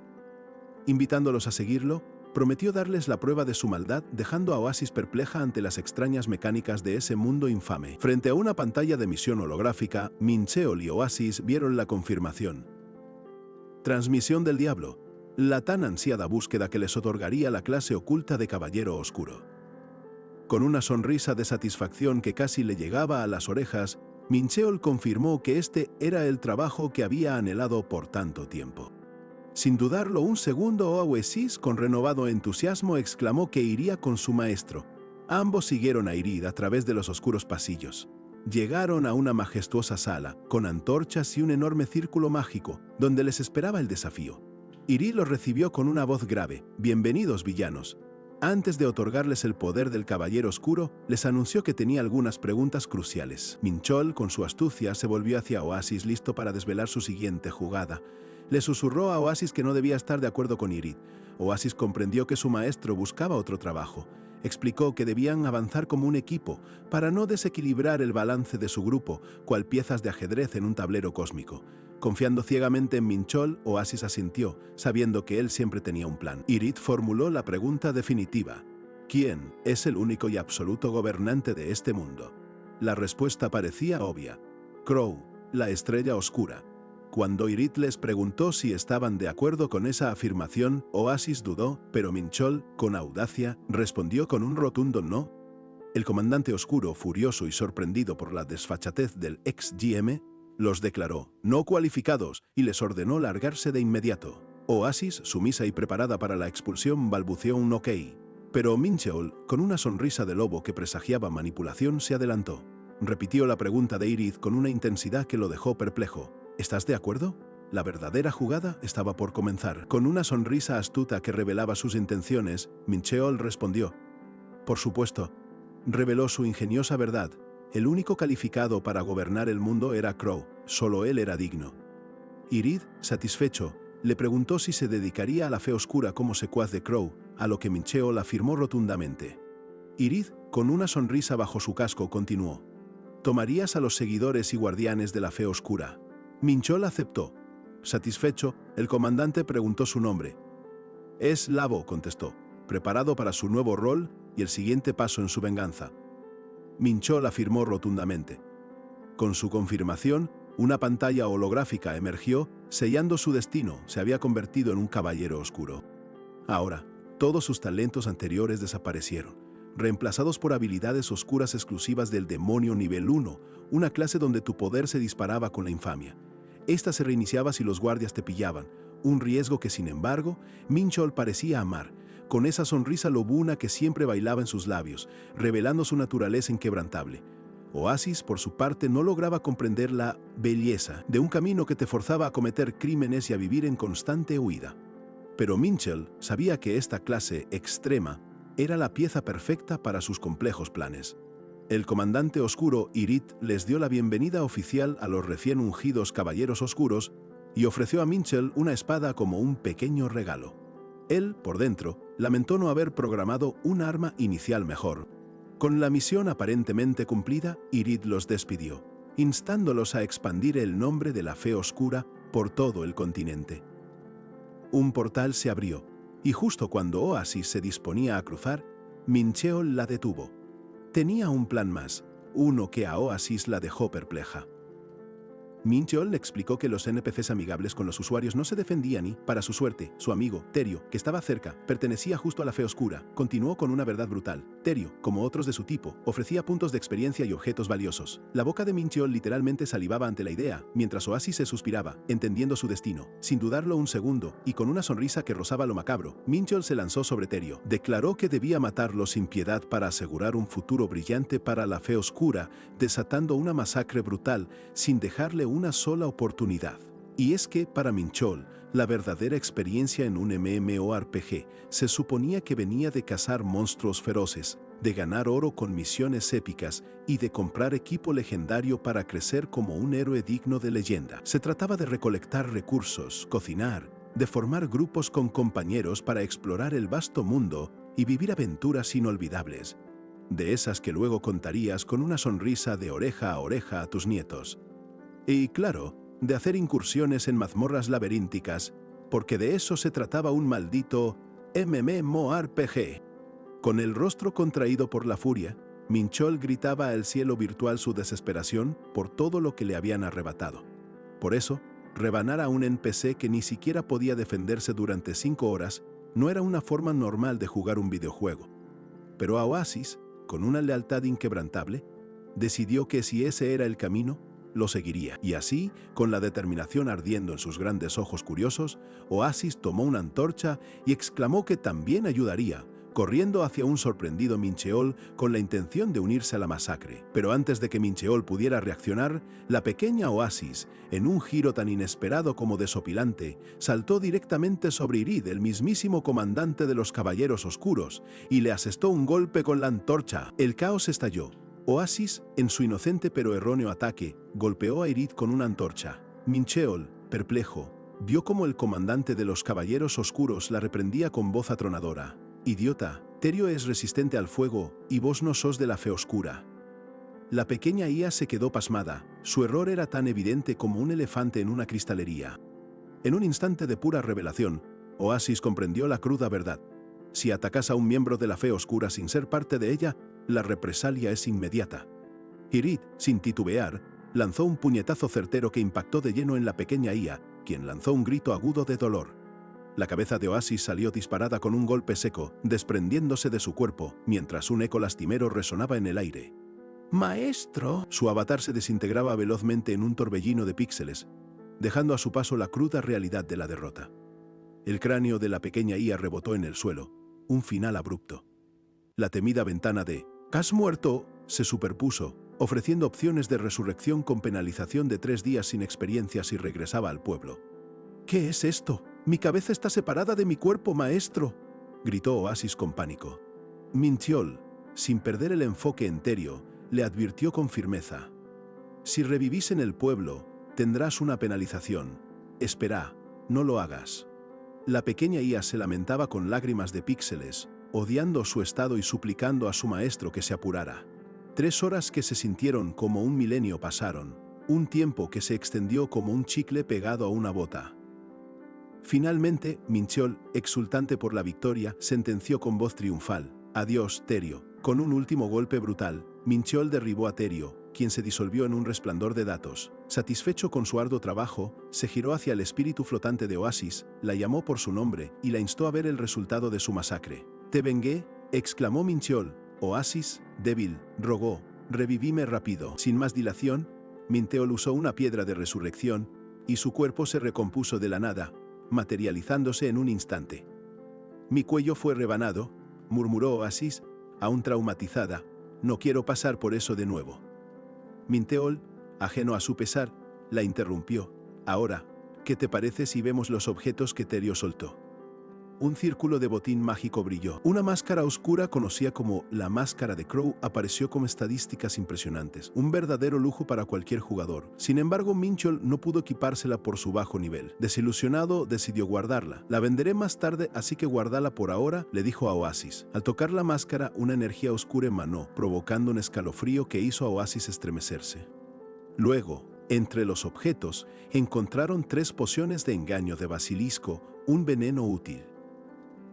Invitándolos a seguirlo, prometió darles la prueba de su maldad, dejando a Oasis perpleja ante las extrañas mecánicas de ese mundo infame. Frente a una pantalla de misión holográfica, Mincheol y Oasis vieron la confirmación. Transmisión del Diablo, la tan ansiada búsqueda que les otorgaría la clase oculta de Caballero Oscuro. Con una sonrisa de satisfacción que casi le llegaba a las orejas, Mincheol confirmó que este era el trabajo que había anhelado por tanto tiempo. Sin dudarlo un segundo, Oasis, con renovado entusiasmo, exclamó que iría con su maestro. Ambos siguieron a Irid a través de los oscuros pasillos. Llegaron a una majestuosa sala, con antorchas y un enorme círculo mágico, donde les esperaba el desafío. Irid los recibió con una voz grave. «Bienvenidos, villanos. Antes de otorgarles el poder del Caballero Oscuro, les anunció que tenía algunas preguntas cruciales. Minchol, con su astucia, se volvió hacia Oasis listo para desvelar su siguiente jugada. Le susurró a Oasis que no debía estar de acuerdo con Yrith. Oasis comprendió que su maestro buscaba otro trabajo. Explicó que debían avanzar como un equipo para no desequilibrar el balance de su grupo, cual piezas de ajedrez en un tablero cósmico. Confiando ciegamente en Minchol, Oasis asintió, sabiendo que él siempre tenía un plan. Yrith formuló la pregunta definitiva: ¿quién es el único y absoluto gobernante de este mundo? La respuesta parecía obvia: Crow, la estrella oscura. Cuando Yrith les preguntó si estaban de acuerdo con esa afirmación, Oasis dudó, pero Minchol, con audacia, respondió con un rotundo no. El comandante oscuro, furioso y sorprendido por la desfachatez del ex-GM, los declaró no cualificados y les ordenó largarse de inmediato. Oasis, sumisa y preparada para la expulsión, balbuceó un ok. Pero Minchol, con una sonrisa de lobo que presagiaba manipulación, se adelantó. Repitió la pregunta de Yrith con una intensidad que lo dejó perplejo. ¿Estás de acuerdo? La verdadera jugada estaba por comenzar. Con una sonrisa astuta que revelaba sus intenciones, Minchol respondió: por supuesto. Reveló su ingeniosa verdad. El único calificado para gobernar el mundo era Crow, solo él era digno. Yrith, satisfecho, le preguntó si se dedicaría a la fe oscura como secuaz de Crow, a lo que Minchol afirmó rotundamente. Yrith, con una sonrisa bajo su casco, continuó: ¿tomarías a los seguidores y guardianes de la fe oscura? Minchol aceptó. Satisfecho, el comandante preguntó su nombre. Es Lavo, contestó, preparado para su nuevo rol y el siguiente paso en su venganza. Minchol afirmó rotundamente. Con su confirmación, una pantalla holográfica emergió, sellando su destino. Se había convertido en un caballero oscuro. Ahora, todos sus talentos anteriores desaparecieron, reemplazados por habilidades oscuras exclusivas del demonio nivel 1, una clase donde tu poder se disparaba con la infamia. Esta se reiniciaba si los guardias te pillaban, un riesgo que, sin embargo, Minchol parecía amar, con esa sonrisa lobuna que siempre bailaba en sus labios, revelando su naturaleza inquebrantable. Oasis, por su parte, no lograba comprender la belleza de un camino que te forzaba a cometer crímenes y a vivir en constante huida. Pero Minchol sabía que esta clase extrema era la pieza perfecta para sus complejos planes. El comandante oscuro Yrith les dio la bienvenida oficial a los recién ungidos caballeros oscuros y ofreció a Minchol una espada como un pequeño regalo. Él, por dentro, lamentó no haber programado un arma inicial mejor. Con la misión aparentemente cumplida, Yrith los despidió, instándolos a expandir el nombre de la fe oscura por todo el continente. Un portal se abrió, y justo cuando Oasis se disponía a cruzar, Minchol la detuvo. Tenía un plan más, uno que a Oasis la dejó perpleja. Minchol le explicó que los NPCs amigables con los usuarios no se defendían y, para su suerte, su amigo, Terio, que estaba cerca, pertenecía justo a la fe oscura. Continuó con una verdad brutal. Terio, como otros de su tipo, ofrecía puntos de experiencia y objetos valiosos. La boca de Minchol literalmente salivaba ante la idea, mientras Oasis se suspiraba, entendiendo su destino. Sin dudarlo un segundo, y con una sonrisa que rozaba lo macabro, Minchol se lanzó sobre Terio. Declaró que debía matarlo sin piedad para asegurar un futuro brillante para la fe oscura, desatando una masacre brutal, sin dejarle una sola oportunidad. Y es que, para Minchol, la verdadera experiencia en un MMORPG se suponía que venía de cazar monstruos feroces, de ganar oro con misiones épicas y de comprar equipo legendario para crecer como un héroe digno de leyenda. Se trataba de recolectar recursos, cocinar, de formar grupos con compañeros para explorar el vasto mundo y vivir aventuras inolvidables, de esas que luego contarías con una sonrisa de oreja a oreja a tus nietos. Y claro, de hacer incursiones en mazmorras laberínticas, porque de eso se trataba un maldito MMORPG. Con el rostro contraído por la furia, Minchol gritaba al cielo virtual su desesperación por todo lo que le habían arrebatado. Por eso, rebanar a un NPC que ni siquiera podía defenderse durante 5 horas no era una forma normal de jugar un videojuego. Pero a Oasis, con una lealtad inquebrantable, decidió que si ese era el camino, lo seguiría. Y así, con la determinación ardiendo en sus grandes ojos curiosos, Oasis tomó una antorcha y exclamó que también ayudaría, corriendo hacia un sorprendido Mincheol con la intención de unirse a la masacre. Pero antes de que Mincheol pudiera reaccionar, la pequeña Oasis, en un giro tan inesperado como desopilante, saltó directamente sobre Irid, el mismísimo comandante de los Caballeros Oscuros, y le asestó un golpe con la antorcha. El caos estalló. Oasis, en su inocente pero erróneo ataque, golpeó a Irid con una antorcha. Mincheol, perplejo, vio cómo el comandante de los Caballeros Oscuros la reprendía con voz atronadora. «Idiota, Terio es resistente al fuego, y vos no sos de la fe oscura». La pequeña Ia se quedó pasmada. Su error era tan evidente como un elefante en una cristalería. En un instante de pura revelación, Oasis comprendió la cruda verdad. Si atacas a un miembro de la fe oscura sin ser parte de ella, la represalia es inmediata. Irid, sin titubear, lanzó un puñetazo certero que impactó de lleno en la pequeña Ia, quien lanzó un grito agudo de dolor. La cabeza de Oasis salió disparada con un golpe seco, desprendiéndose de su cuerpo, mientras un eco lastimero resonaba en el aire. «¡Maestro!». Su avatar se desintegraba velozmente en un torbellino de píxeles, dejando a su paso la cruda realidad de la derrota. El cráneo de la pequeña Ia rebotó en el suelo, un final abrupto. La temida ventana de «¿Has muerto?» se superpuso, ofreciendo opciones de resurrección con penalización de 3 días sin experiencia si regresaba al pueblo. «¿Qué es esto? Mi cabeza está separada de mi cuerpo, maestro», gritó Oasis con pánico. Mincheol, sin perder el enfoque en Terio, le advirtió con firmeza. «Si revivís en el pueblo, tendrás una penalización. Espera, no lo hagas». La pequeña Ia se lamentaba con lágrimas de píxeles, odiando su estado y suplicando a su maestro que se apurara. 3 horas que se sintieron como un milenio pasaron, un tiempo que se extendió como un chicle pegado a una bota. Finalmente, Mincheol, exultante por la victoria, sentenció con voz triunfal: «Adiós, Terio». Con un último golpe brutal, Mincheol derribó a Terio, quien se disolvió en un resplandor de datos. Satisfecho con su arduo trabajo, se giró hacia el espíritu flotante de Oasis, la llamó por su nombre y la instó a ver el resultado de su masacre. «Te vengué», exclamó Mincheol. «Oasis, débil», rogó, «revivime rápido». Sin más dilación, Mincheol usó una piedra de resurrección, y su cuerpo se recompuso de la nada, materializándose en un instante. «Mi cuello fue rebanado», murmuró Oasis, aún traumatizada. «No quiero pasar por eso de nuevo». Mincheol, ajeno a su pesar, la interrumpió. «Ahora, ¿qué te parece si vemos los objetos que Terio soltó?». Un círculo de botín mágico brilló. Una máscara oscura conocida como la Máscara de Crow apareció con estadísticas impresionantes, un verdadero lujo para cualquier jugador. Sin embargo, Mincheol no pudo equipársela por su bajo nivel. Desilusionado, decidió guardarla. «La venderé más tarde, así que guárdala por ahora», le dijo a Oasis. Al tocar la máscara, una energía oscura emanó, provocando un escalofrío que hizo a Oasis estremecerse. Luego, entre los objetos, encontraron 3 pociones de engaño de basilisco, un veneno útil.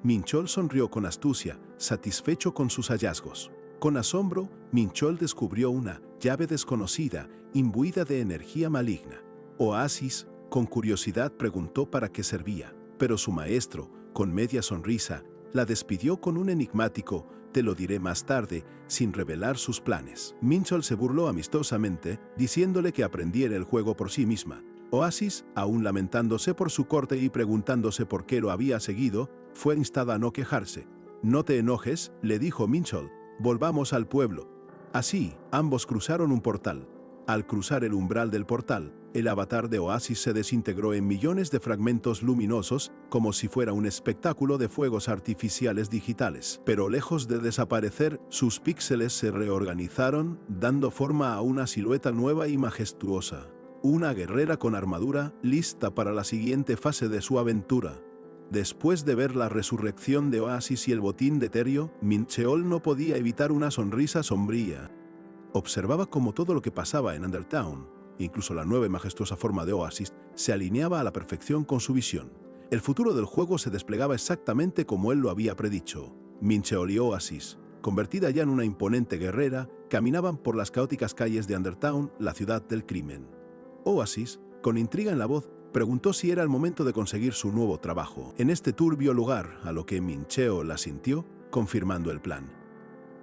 Mincheol sonrió con astucia, satisfecho con sus hallazgos. Con asombro, Mincheol descubrió una llave desconocida, imbuida de energía maligna. Oasis, con curiosidad, preguntó para qué servía, pero su maestro, con media sonrisa, la despidió con un enigmático «te lo diré más tarde», sin revelar sus planes. Mincheol se burló amistosamente, diciéndole que aprendiera el juego por sí misma. Oasis, aún lamentándose por su corte y preguntándose por qué lo había seguido, fue instada a no quejarse. «No te enojes», le dijo Mincheol, «volvamos al pueblo». Así, ambos cruzaron un portal. Al cruzar el umbral del portal, el avatar de Oasis se desintegró en millones de fragmentos luminosos, como si fuera un espectáculo de fuegos artificiales digitales. Pero lejos de desaparecer, sus píxeles se reorganizaron, dando forma a una silueta nueva y majestuosa. Una guerrera con armadura, lista para la siguiente fase de su aventura. Después de ver la resurrección de Oasis y el botín de Terio, Mincheol no podía evitar una sonrisa sombría. Observaba cómo todo lo que pasaba en Undertown, incluso la nueva y majestuosa forma de Oasis, se alineaba a la perfección con su visión. El futuro del juego se desplegaba exactamente como él lo había predicho. Mincheol y Oasis, convertida ya en una imponente guerrera, caminaban por las caóticas calles de Undertown, la ciudad del crimen. Oasis, con intriga en la voz, preguntó si era el momento de conseguir su nuevo trabajo en este turbio lugar, a lo que Mincheol asintió, confirmando el plan.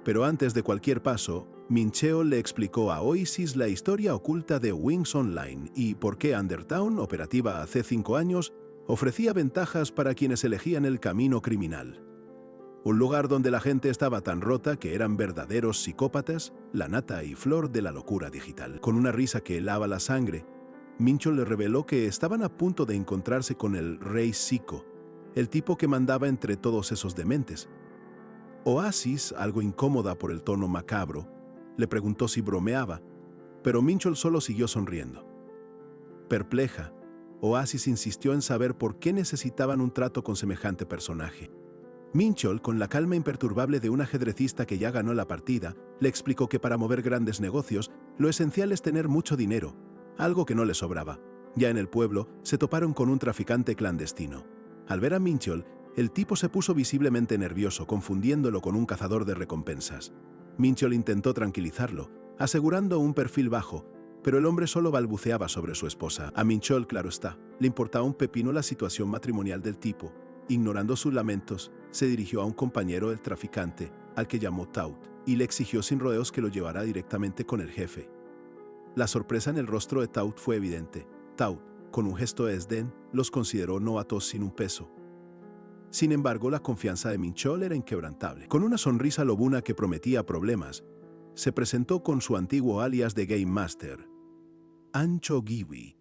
Pero antes de cualquier paso, Mincheol le explicó a Oasis la historia oculta de Wings Online y por qué Undertown, operativa hace 5 años, ofrecía ventajas para quienes elegían el camino criminal. Un lugar donde la gente estaba tan rota que eran verdaderos psicópatas, la nata y flor de la locura digital. Con una risa que helaba la sangre, Minchol le reveló que estaban a punto de encontrarse con el Rey Psico, el tipo que mandaba entre todos esos dementes. Oasis, algo incómoda por el tono macabro, le preguntó si bromeaba, pero Minchol solo siguió sonriendo. Perpleja, Oasis insistió en saber por qué necesitaban un trato con semejante personaje. Minchol, con la calma imperturbable de un ajedrecista que ya ganó la partida, le explicó que para mover grandes negocios, lo esencial es tener mucho dinero, algo que no le sobraba. Ya en el pueblo, se toparon con un traficante clandestino. Al ver a Minchol, el tipo se puso visiblemente nervioso, confundiéndolo con un cazador de recompensas. Minchol intentó tranquilizarlo, asegurando un perfil bajo, pero el hombre solo balbuceaba sobre su esposa. A Minchol, claro está, le importaba un pepino la situación matrimonial del tipo. Ignorando sus lamentos, se dirigió a un compañero del traficante, al que llamó Taut, y le exigió sin rodeos que lo llevara directamente con el jefe. La sorpresa en el rostro de Taut fue evidente. Taut, con un gesto de desdén, los consideró novatos sin un peso. Sin embargo, la confianza de Minchol era inquebrantable. Con una sonrisa lobuna que prometía problemas, se presentó con su antiguo alias de Game Master, Ancho Giwi,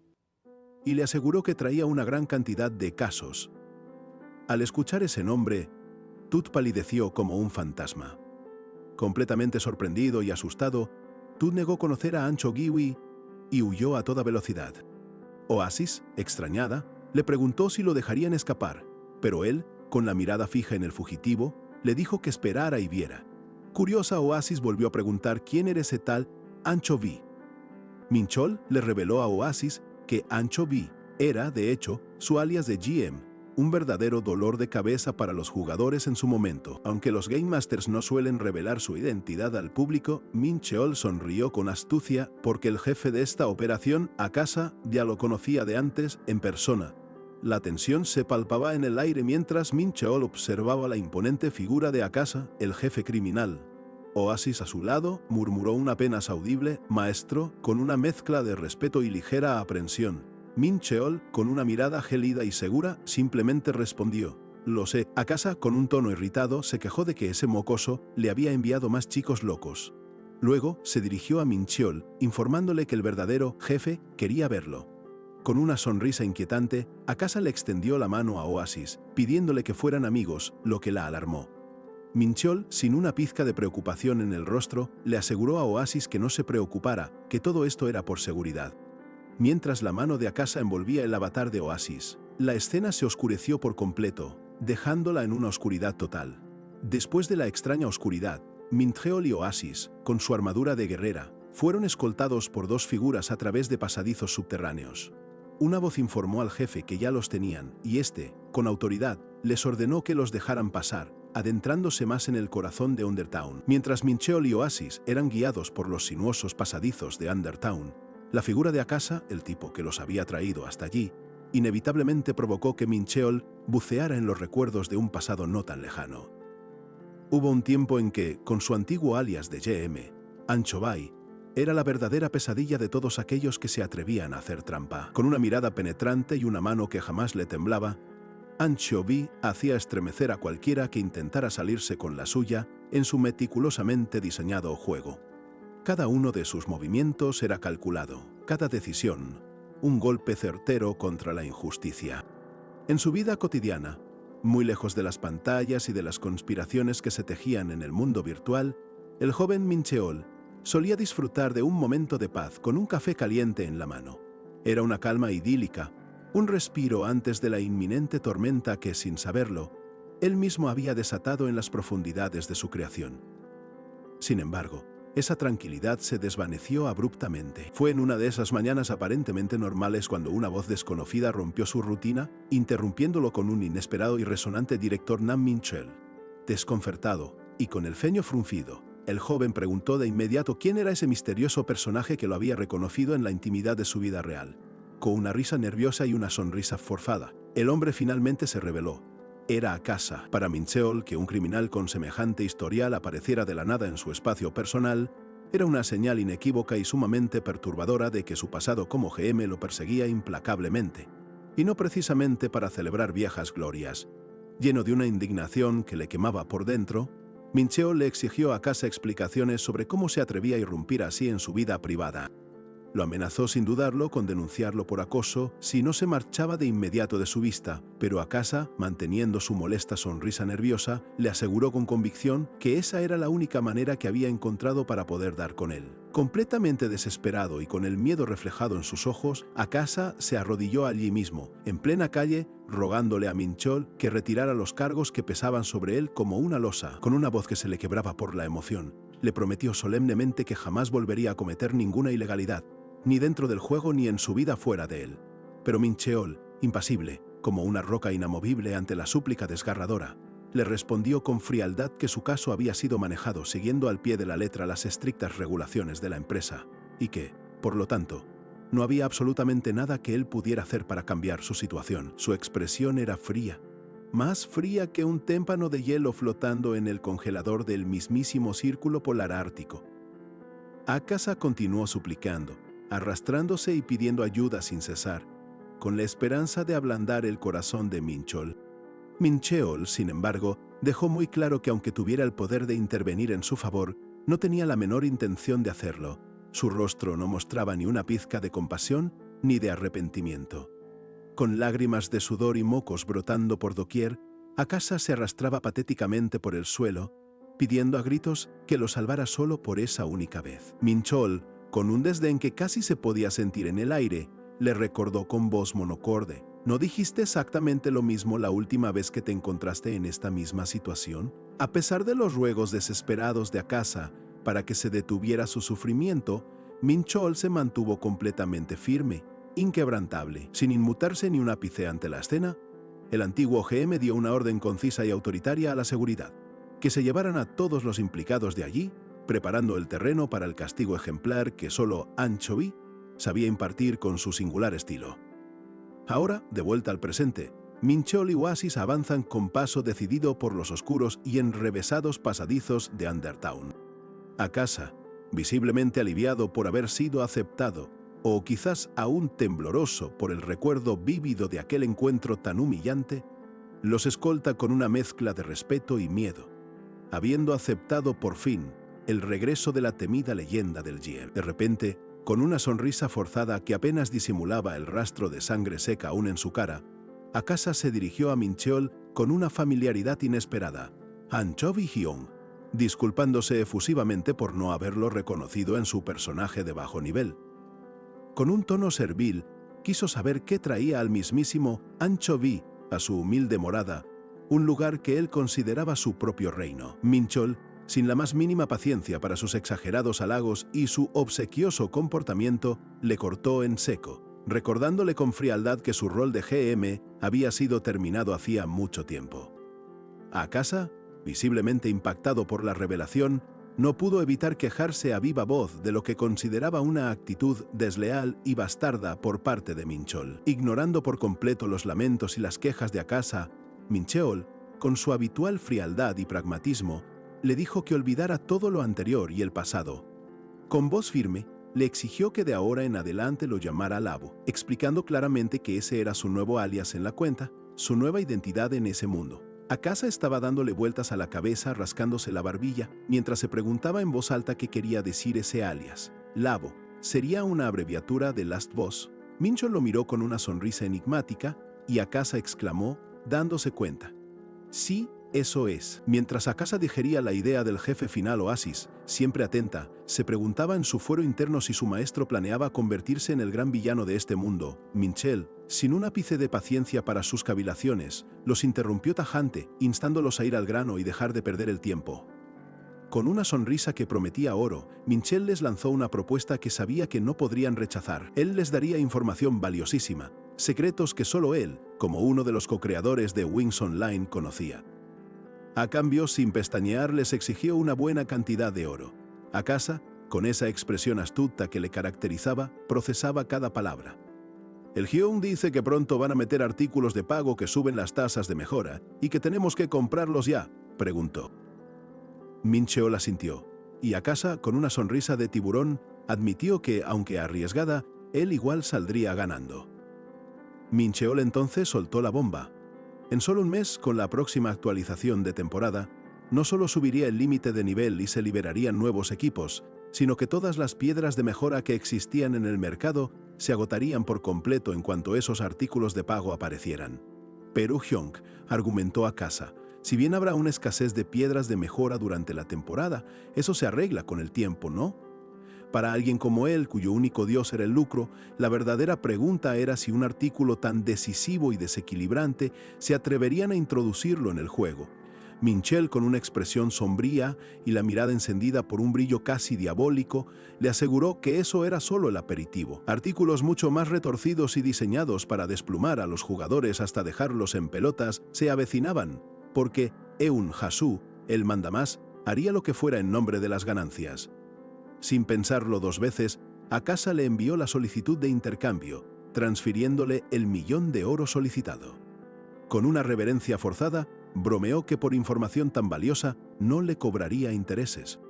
y le aseguró que traía una gran cantidad de casos. Al escuchar ese nombre, Tut palideció como un fantasma. Completamente sorprendido y asustado, Tut negó conocer a Ancho Giwi y huyó a toda velocidad. Oasis, extrañada, le preguntó si lo dejarían escapar, pero él, con la mirada fija en el fugitivo, le dijo que esperara y viera. Curiosa, Oasis volvió a preguntar quién era ese tal Ancho Vi. Minchol le reveló a Oasis que Ancho Vi era, de hecho, su alias de GM, un verdadero dolor de cabeza para los jugadores en su momento. Aunque los Game Masters no suelen revelar su identidad al público, Minchol sonrió con astucia porque el jefe de esta operación, Akasa, ya lo conocía de antes en persona. La tensión se palpaba en el aire mientras Minchol observaba la imponente figura de Akasa, el jefe criminal. Oasis a su lado murmuró un apenas audible «maestro» con una mezcla de respeto y ligera aprensión. Minchol, con una mirada gélida y segura, simplemente respondió «Lo sé». Akasa, con un tono irritado, se quejó de que ese mocoso le había enviado más chicos locos. Luego se dirigió a Minchol, informándole que el verdadero jefe quería verlo. Con una sonrisa inquietante, Akasa le extendió la mano a Oasis, pidiéndole que fueran amigos, lo que la alarmó. Minchol, sin una pizca de preocupación en el rostro, le aseguró a Oasis que no se preocupara, que todo esto era por seguridad. Mientras la mano de Akasa envolvía el avatar de Oasis, la escena se oscureció por completo, dejándola en una oscuridad total. Después de la extraña oscuridad, Minchol y Oasis, con su armadura de guerrera, fueron escoltados por dos figuras a través de pasadizos subterráneos. Una voz informó al jefe que ya los tenían, y este, con autoridad, les ordenó que los dejaran pasar, adentrándose más en el corazón de Undertown. Mientras Minchol y Oasis eran guiados por los sinuosos pasadizos de Undertown, la figura de Akasa, el tipo que los había traído hasta allí, inevitablemente provocó que Minchol buceara en los recuerdos de un pasado no tan lejano. Hubo un tiempo en que, con su antiguo alias de GM, Ancho Bai, era la verdadera pesadilla de todos aquellos que se atrevían a hacer trampa. Con una mirada penetrante y una mano que jamás le temblaba, Ancho Bai hacía estremecer a cualquiera que intentara salirse con la suya en su meticulosamente diseñado juego. Cada uno de sus movimientos era calculado, cada decisión, un golpe certero contra la injusticia. En su vida cotidiana, muy lejos de las pantallas y de las conspiraciones que se tejían en el mundo virtual, el joven Minchol solía disfrutar de un momento de paz con un café caliente en la mano. Era una calma idílica, un respiro antes de la inminente tormenta que, sin saberlo, él mismo había desatado en las profundidades de su creación. Sin embargo, esa tranquilidad se desvaneció abruptamente. Fue en una de esas mañanas aparentemente normales cuando una voz desconocida rompió su rutina, interrumpiéndolo con un inesperado y resonante director Nam Minchol. Desconcertado, y con el ceño fruncido, el joven preguntó de inmediato quién era ese misterioso personaje que lo había reconocido en la intimidad de su vida real. Con una risa nerviosa y una sonrisa forzada, el hombre finalmente se reveló. Era Akasa. Para Minchol, que un criminal con semejante historial apareciera de la nada en su espacio personal, era una señal inequívoca y sumamente perturbadora de que su pasado como GM lo perseguía implacablemente, y no precisamente para celebrar viejas glorias. Lleno de una indignación que le quemaba por dentro, Mincheol le exigió a Casa explicaciones sobre cómo se atrevía a irrumpir así en su vida privada. Lo amenazó sin dudarlo con denunciarlo por acoso si no se marchaba de inmediato de su vista, pero Akasa, manteniendo su molesta sonrisa nerviosa, le aseguró con convicción que esa era la única manera que había encontrado para poder dar con él. Completamente desesperado y con el miedo reflejado en sus ojos, Akasa se arrodilló allí mismo, en plena calle, rogándole a Mincheol que retirara los cargos que pesaban sobre él como una losa. Con una voz que se le quebraba por la emoción, le prometió solemnemente que jamás volvería a cometer ninguna ilegalidad, ni dentro del juego ni en su vida fuera de él. Pero Mincheol, impasible, como una roca inamovible ante la súplica desgarradora, le respondió con frialdad que su caso había sido manejado siguiendo al pie de la letra las estrictas regulaciones de la empresa, y que, por lo tanto, no había absolutamente nada que él pudiera hacer para cambiar su situación. Su expresión era fría, más fría que un témpano de hielo flotando en el congelador del mismísimo Círculo Polar Ártico. Akasa continuó suplicando, arrastrándose y pidiendo ayuda sin cesar, con la esperanza de ablandar el corazón de Mincheol. Mincheol, sin embargo, dejó muy claro que aunque tuviera el poder de intervenir en su favor, no tenía la menor intención de hacerlo. Su rostro no mostraba ni una pizca de compasión ni de arrepentimiento. Con lágrimas de sudor y mocos brotando por doquier, Akasa se arrastraba patéticamente por el suelo, pidiendo a gritos que lo salvara solo por esa única vez. Mincheol, con un desdén que casi se podía sentir en el aire, le recordó con voz monocorde: ¿no dijiste exactamente lo mismo la última vez que te encontraste en esta misma situación? A pesar de los ruegos desesperados de Akasa para que se detuviera su sufrimiento, Mincheol se mantuvo completamente firme, inquebrantable, sin inmutarse ni un ápice ante la escena. El antiguo GM dio una orden concisa y autoritaria a la seguridad: que se llevaran a todos los implicados de allí, preparando el terreno para el castigo ejemplar que solo Anchovy sabía impartir con su singular estilo. Ahora, de vuelta al presente, Mincheol y Oasis avanzan con paso decidido por los oscuros y enrevesados pasadizos de Undertown. Akasa, visiblemente aliviado por haber sido aceptado, o quizás aún tembloroso por el recuerdo vívido de aquel encuentro tan humillante, los escolta con una mezcla de respeto y miedo, habiendo aceptado por fin el regreso de la temida leyenda del Gier. De repente, con una sonrisa forzada que apenas disimulaba el rastro de sangre seca aún en su cara, Akasa se dirigió a Mincheol con una familiaridad inesperada: Anchovy Hyung, disculpándose efusivamente por no haberlo reconocido en su personaje de bajo nivel. Con un tono servil, quiso saber qué traía al mismísimo Anchovy a su humilde morada, un lugar que él consideraba su propio reino. Mincheol, sin la más mínima paciencia para sus exagerados halagos y su obsequioso comportamiento, le cortó en seco, recordándole con frialdad que su rol de GM había sido terminado hacía mucho tiempo. Akasa, visiblemente impactado por la revelación, no pudo evitar quejarse a viva voz de lo que consideraba una actitud desleal y bastarda por parte de Mincheol. Ignorando por completo los lamentos y las quejas de Akasa, Mincheol, con su habitual frialdad y pragmatismo, le dijo que olvidara todo lo anterior y el pasado. Con voz firme, le exigió que de ahora en adelante lo llamara Labo, explicando claramente que ese era su nuevo alias en la cuenta, su nueva identidad en ese mundo. Akasa estaba dándole vueltas a la cabeza, rascándose la barbilla, mientras se preguntaba en voz alta qué quería decir ese alias. Labo, ¿sería una abreviatura de Last Boss? Mincheol lo miró con una sonrisa enigmática y Akasa exclamó, dándose cuenta: sí, eso es. Mientras Akasa digería la idea del jefe final Oasis, siempre atenta, se preguntaba en su fuero interno si su maestro planeaba convertirse en el gran villano de este mundo. Mincheol, sin un ápice de paciencia para sus cavilaciones, los interrumpió tajante, instándolos a ir al grano y dejar de perder el tiempo. Con una sonrisa que prometía oro, Mincheol les lanzó una propuesta que sabía que no podrían rechazar. Él les daría información valiosísima, secretos que solo él, como uno de los co-creadores de Wings Online, conocía. A cambio, sin pestañear, les exigió una buena cantidad de oro. Akasa, con esa expresión astuta que le caracterizaba, procesaba cada palabra. El Hyung dice que pronto van a meter artículos de pago que suben las tasas de mejora y que tenemos que comprarlos ya, preguntó. Mincheol asintió, y Akasa, con una sonrisa de tiburón, admitió que, aunque arriesgada, él igual saldría ganando. Mincheol entonces soltó la bomba. En solo un mes, con la próxima actualización de temporada, no solo subiría el límite de nivel y se liberarían nuevos equipos, sino que todas las piedras de mejora que existían en el mercado se agotarían por completo en cuanto esos artículos de pago aparecieran. Pero Hyung argumentó a Kasa, si bien habrá una escasez de piedras de mejora durante la temporada, eso se arregla con el tiempo, ¿no? Para alguien como él, cuyo único dios era el lucro, la verdadera pregunta era si un artículo tan decisivo y desequilibrante se atreverían a introducirlo en el juego. Minchell, con una expresión sombría y la mirada encendida por un brillo casi diabólico, le aseguró que eso era solo el aperitivo. Artículos mucho más retorcidos y diseñados para desplumar a los jugadores hasta dejarlos en pelotas se avecinaban, porque Eun Hasu, el mandamás, haría lo que fuera en nombre de las ganancias. Sin pensarlo dos veces, a Kasa le envió la solicitud de intercambio, transfiriéndole el 1.000.000 de oro solicitado. Con una reverencia forzada, bromeó que por información tan valiosa no le cobraría intereses.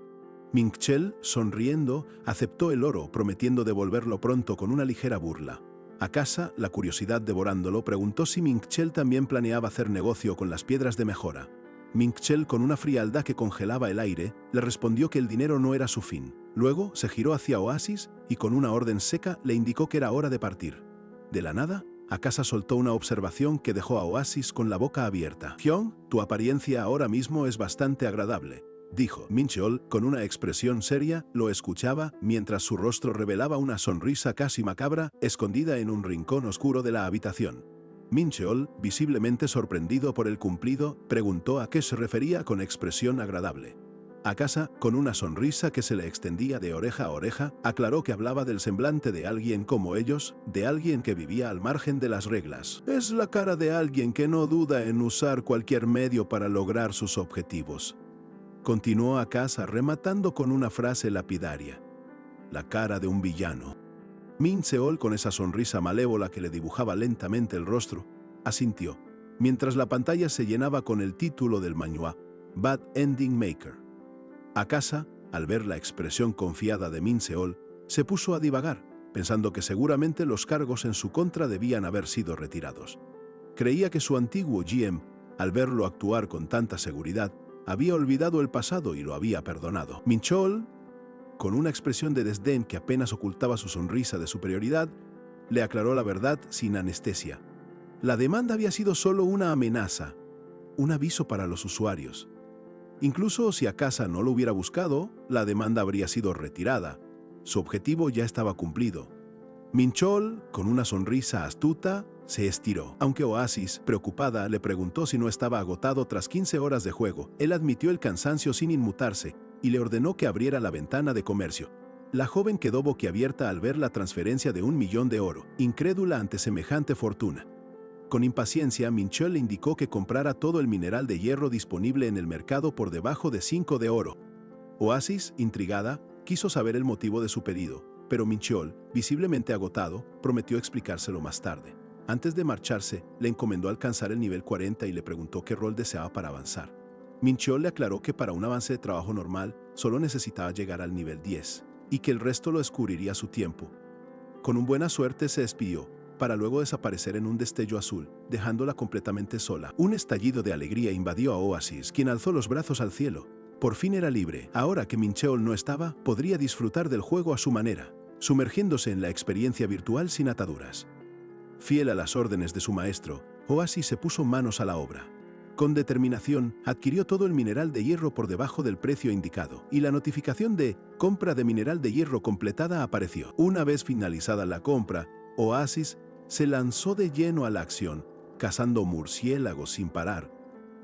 Minchell, sonriendo, aceptó el oro, prometiendo devolverlo pronto con una ligera burla. A Kasa, la curiosidad devorándolo, preguntó si Minchell también planeaba hacer negocio con las piedras de mejora. Minchell, con una frialdad que congelaba el aire, le respondió que el dinero no era su fin. Luego se giró hacia Oasis y con una orden seca le indicó que era hora de partir. De la nada, Kasa soltó una observación que dejó a Oasis con la boca abierta. «Hyung, tu apariencia ahora mismo es bastante agradable», dijo. Minchell, con una expresión seria, lo escuchaba mientras su rostro revelaba una sonrisa casi macabra escondida en un rincón oscuro de la habitación. Minchell, visiblemente sorprendido por el cumplido, preguntó a qué se refería con expresión agradable. Kasa, con una sonrisa que se le extendía de oreja a oreja, aclaró que hablaba del semblante de alguien como ellos, de alguien que vivía al margen de las reglas. Es la cara de alguien que no duda en usar cualquier medio para lograr sus objetivos. Continuó Kasa rematando con una frase lapidaria. La cara de un villano. Minchell, con esa sonrisa malévola que le dibujaba lentamente el rostro, asintió, mientras la pantalla se llenaba con el título del manual, Bad Ending Maker. Kasa, al ver la expresión confiada de Minchell, se puso a divagar, pensando que seguramente los cargos en su contra debían haber sido retirados. Creía que su antiguo GM, al verlo actuar con tanta seguridad, había olvidado el pasado y lo había perdonado. Minchell, con una expresión de desdén que apenas ocultaba su sonrisa de superioridad, le aclaró la verdad sin anestesia. La demanda había sido solo una amenaza, un aviso para los usuarios. Incluso si Kasa no lo hubiera buscado, la demanda habría sido retirada. Su objetivo ya estaba cumplido. Minchell, con una sonrisa astuta, se estiró. Aunque Oasis, preocupada, le preguntó si no estaba agotado tras 15 horas de juego, él admitió el cansancio sin inmutarse y le ordenó que abriera la ventana de comercio. La joven quedó boquiabierta al ver la transferencia de 1.000.000 de oro, incrédula ante semejante fortuna. Con impaciencia, Minchell le indicó que comprara todo el mineral de hierro disponible en el mercado por debajo de 5 de oro. Oasis, intrigada, quiso saber el motivo de su pedido, pero Minchell, visiblemente agotado, prometió explicárselo más tarde. Antes de marcharse, le encomendó alcanzar el nivel 40 y le preguntó qué rol deseaba para avanzar. Minchell le aclaró que para un avance de trabajo normal solo necesitaba llegar al nivel 10 y que el resto lo descubriría a su tiempo. Con una buena suerte se despidió, para luego desaparecer en un destello azul, dejándola completamente sola. Un estallido de alegría invadió a Oasis, quien alzó los brazos al cielo. Por fin era libre. Ahora que Minchell no estaba, podría disfrutar del juego a su manera, sumergiéndose en la experiencia virtual sin ataduras. Fiel a las órdenes de su maestro, Oasis se puso manos a la obra. Con determinación, adquirió todo el mineral de hierro por debajo del precio indicado, y la notificación de compra de mineral de hierro completada apareció. Una vez finalizada la compra, Oasis se lanzó de lleno a la acción, cazando murciélagos sin parar.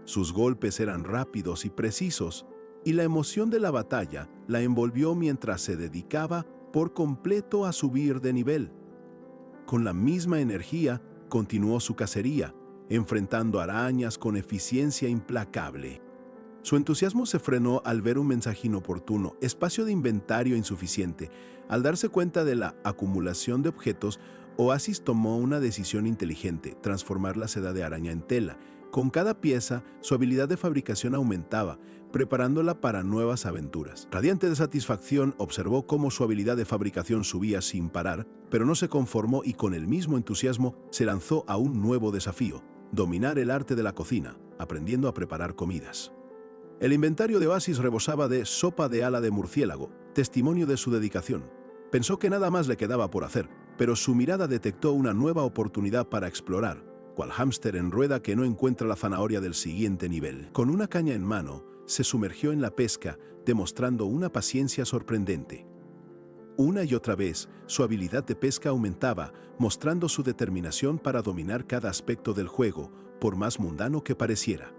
Sus golpes eran rápidos y precisos, y la emoción de la batalla la envolvió mientras se dedicaba por completo a subir de nivel. Con la misma energía, continuó su cacería, enfrentando arañas con eficiencia implacable. Su entusiasmo se frenó al ver un mensaje inoportuno, espacio de inventario insuficiente. Al darse cuenta de la acumulación de objetos, Oasis tomó una decisión inteligente: transformar la seda de araña en tela. Con cada pieza, su habilidad de fabricación aumentaba, preparándola para nuevas aventuras. Radiante de satisfacción, observó cómo su habilidad de fabricación subía sin parar, pero no se conformó y con el mismo entusiasmo se lanzó a un nuevo desafío: dominar el arte de la cocina, aprendiendo a preparar comidas. El inventario de Oasis rebosaba de sopa de ala de murciélago, testimonio de su dedicación. Pensó que nada más le quedaba por hacer, pero su mirada detectó una nueva oportunidad para explorar, cual hámster en rueda que no encuentra la zanahoria del siguiente nivel. Con una caña en mano, se sumergió en la pesca, demostrando una paciencia sorprendente. Una y otra vez, su habilidad de pesca aumentaba, mostrando su determinación para dominar cada aspecto del juego, por más mundano que pareciera.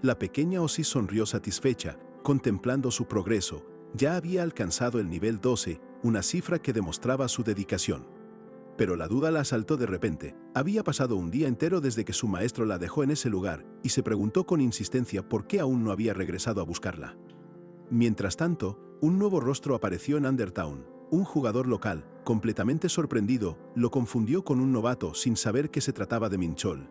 La pequeña Ozzy sonrió satisfecha, contemplando su progreso. Ya había alcanzado el nivel 12, una cifra que demostraba su dedicación. Pero la duda la asaltó de repente. Había pasado un día entero desde que su maestro la dejó en ese lugar, y se preguntó con insistencia por qué aún no había regresado a buscarla. Mientras tanto, un nuevo rostro apareció en Undertown. Un jugador local, completamente sorprendido, lo confundió con un novato sin saber que se trataba de Minchol.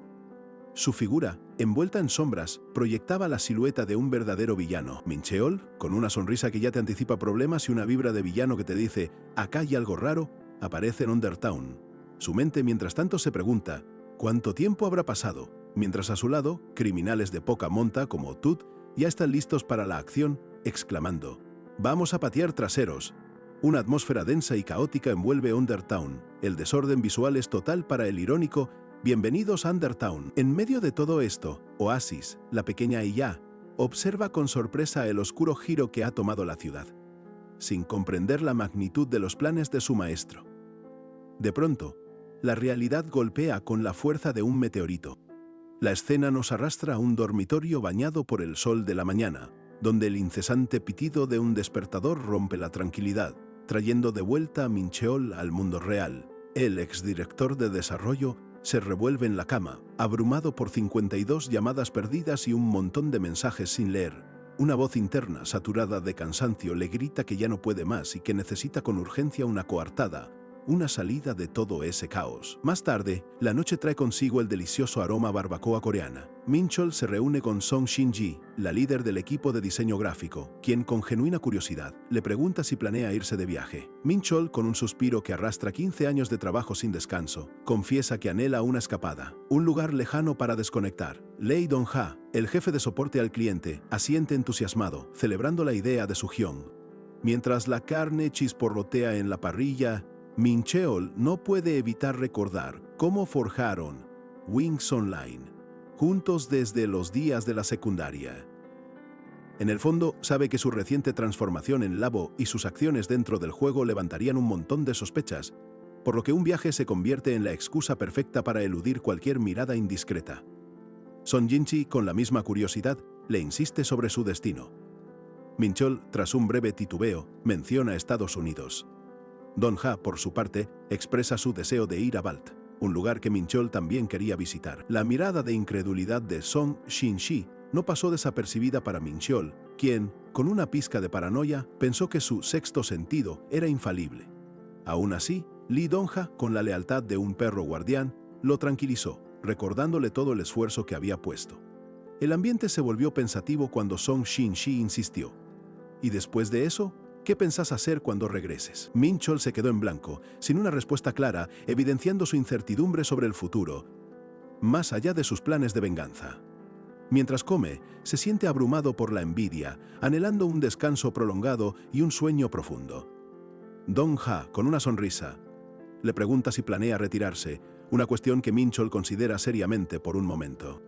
Su figura, envuelta en sombras, proyectaba la silueta de un verdadero villano. Mincheol, con una sonrisa que ya te anticipa problemas y una vibra de villano que te dice «acá hay algo raro», aparece en Undertown. Su mente mientras tanto se pregunta ¿cuánto tiempo habrá pasado? Mientras a su lado, criminales de poca monta como Tut ya están listos para la acción, exclamando «vamos a patear traseros». Una atmósfera densa y caótica envuelve Undertown. El desorden visual es total para el irónico «bienvenidos a Undertown». En medio de todo esto, Oasis, la pequeña Iya, observa con sorpresa el oscuro giro que ha tomado la ciudad, sin comprender la magnitud de los planes de su maestro. De pronto, la realidad golpea con la fuerza de un meteorito. La escena nos arrastra a un dormitorio bañado por el sol de la mañana, donde el incesante pitido de un despertador rompe la tranquilidad, trayendo de vuelta a Mincheol al mundo real. El exdirector de desarrollo se revuelve en la cama, abrumado por 52 llamadas perdidas y un montón de mensajes sin leer. Una voz interna, saturada de cansancio, le grita que ya no puede más y que necesita con urgencia una coartada, una salida de todo ese caos. Más tarde, la noche trae consigo el delicioso aroma barbacoa coreana. Minchol se reúne con Song Shin-ji, la líder del equipo de diseño gráfico, quien con genuina curiosidad le pregunta si planea irse de viaje. Minchol, con un suspiro que arrastra 15 años de trabajo sin descanso, confiesa que anhela una escapada, un lugar lejano para desconectar. Lee Dong-ha, el jefe de soporte al cliente, asiente entusiasmado, celebrando la idea de su Hyung. Mientras la carne chisporrotea en la parrilla, Mincheol no puede evitar recordar cómo forjaron Wings Online, juntos desde los días de la secundaria. En el fondo, sabe que su reciente transformación en Labo y sus acciones dentro del juego levantarían un montón de sospechas, por lo que un viaje se convierte en la excusa perfecta para eludir cualquier mirada indiscreta. Son Jinchi, con la misma curiosidad, le insiste sobre su destino. Minchol, tras un breve titubeo, menciona Estados Unidos. Dong-ha, por su parte, expresa su deseo de ir a Balt, un lugar que Minchol también quería visitar. La mirada de incredulidad de Song Shin-ji no pasó desapercibida para Minchol, quien, con una pizca de paranoia, pensó que su sexto sentido era infalible. Aún así, Lee Dong-ha, con la lealtad de un perro guardián, lo tranquilizó, recordándole todo el esfuerzo que había puesto. El ambiente se volvió pensativo cuando Song Shin-ji insistió. ¿Y después de eso? ¿Qué pensás hacer cuando regreses? Minchol se quedó en blanco, sin una respuesta clara, evidenciando su incertidumbre sobre el futuro, más allá de sus planes de venganza. Mientras come, se siente abrumado por la envidia, anhelando un descanso prolongado y un sueño profundo. Dong-ha, con una sonrisa, le pregunta si planea retirarse, una cuestión que Minchol considera seriamente por un momento.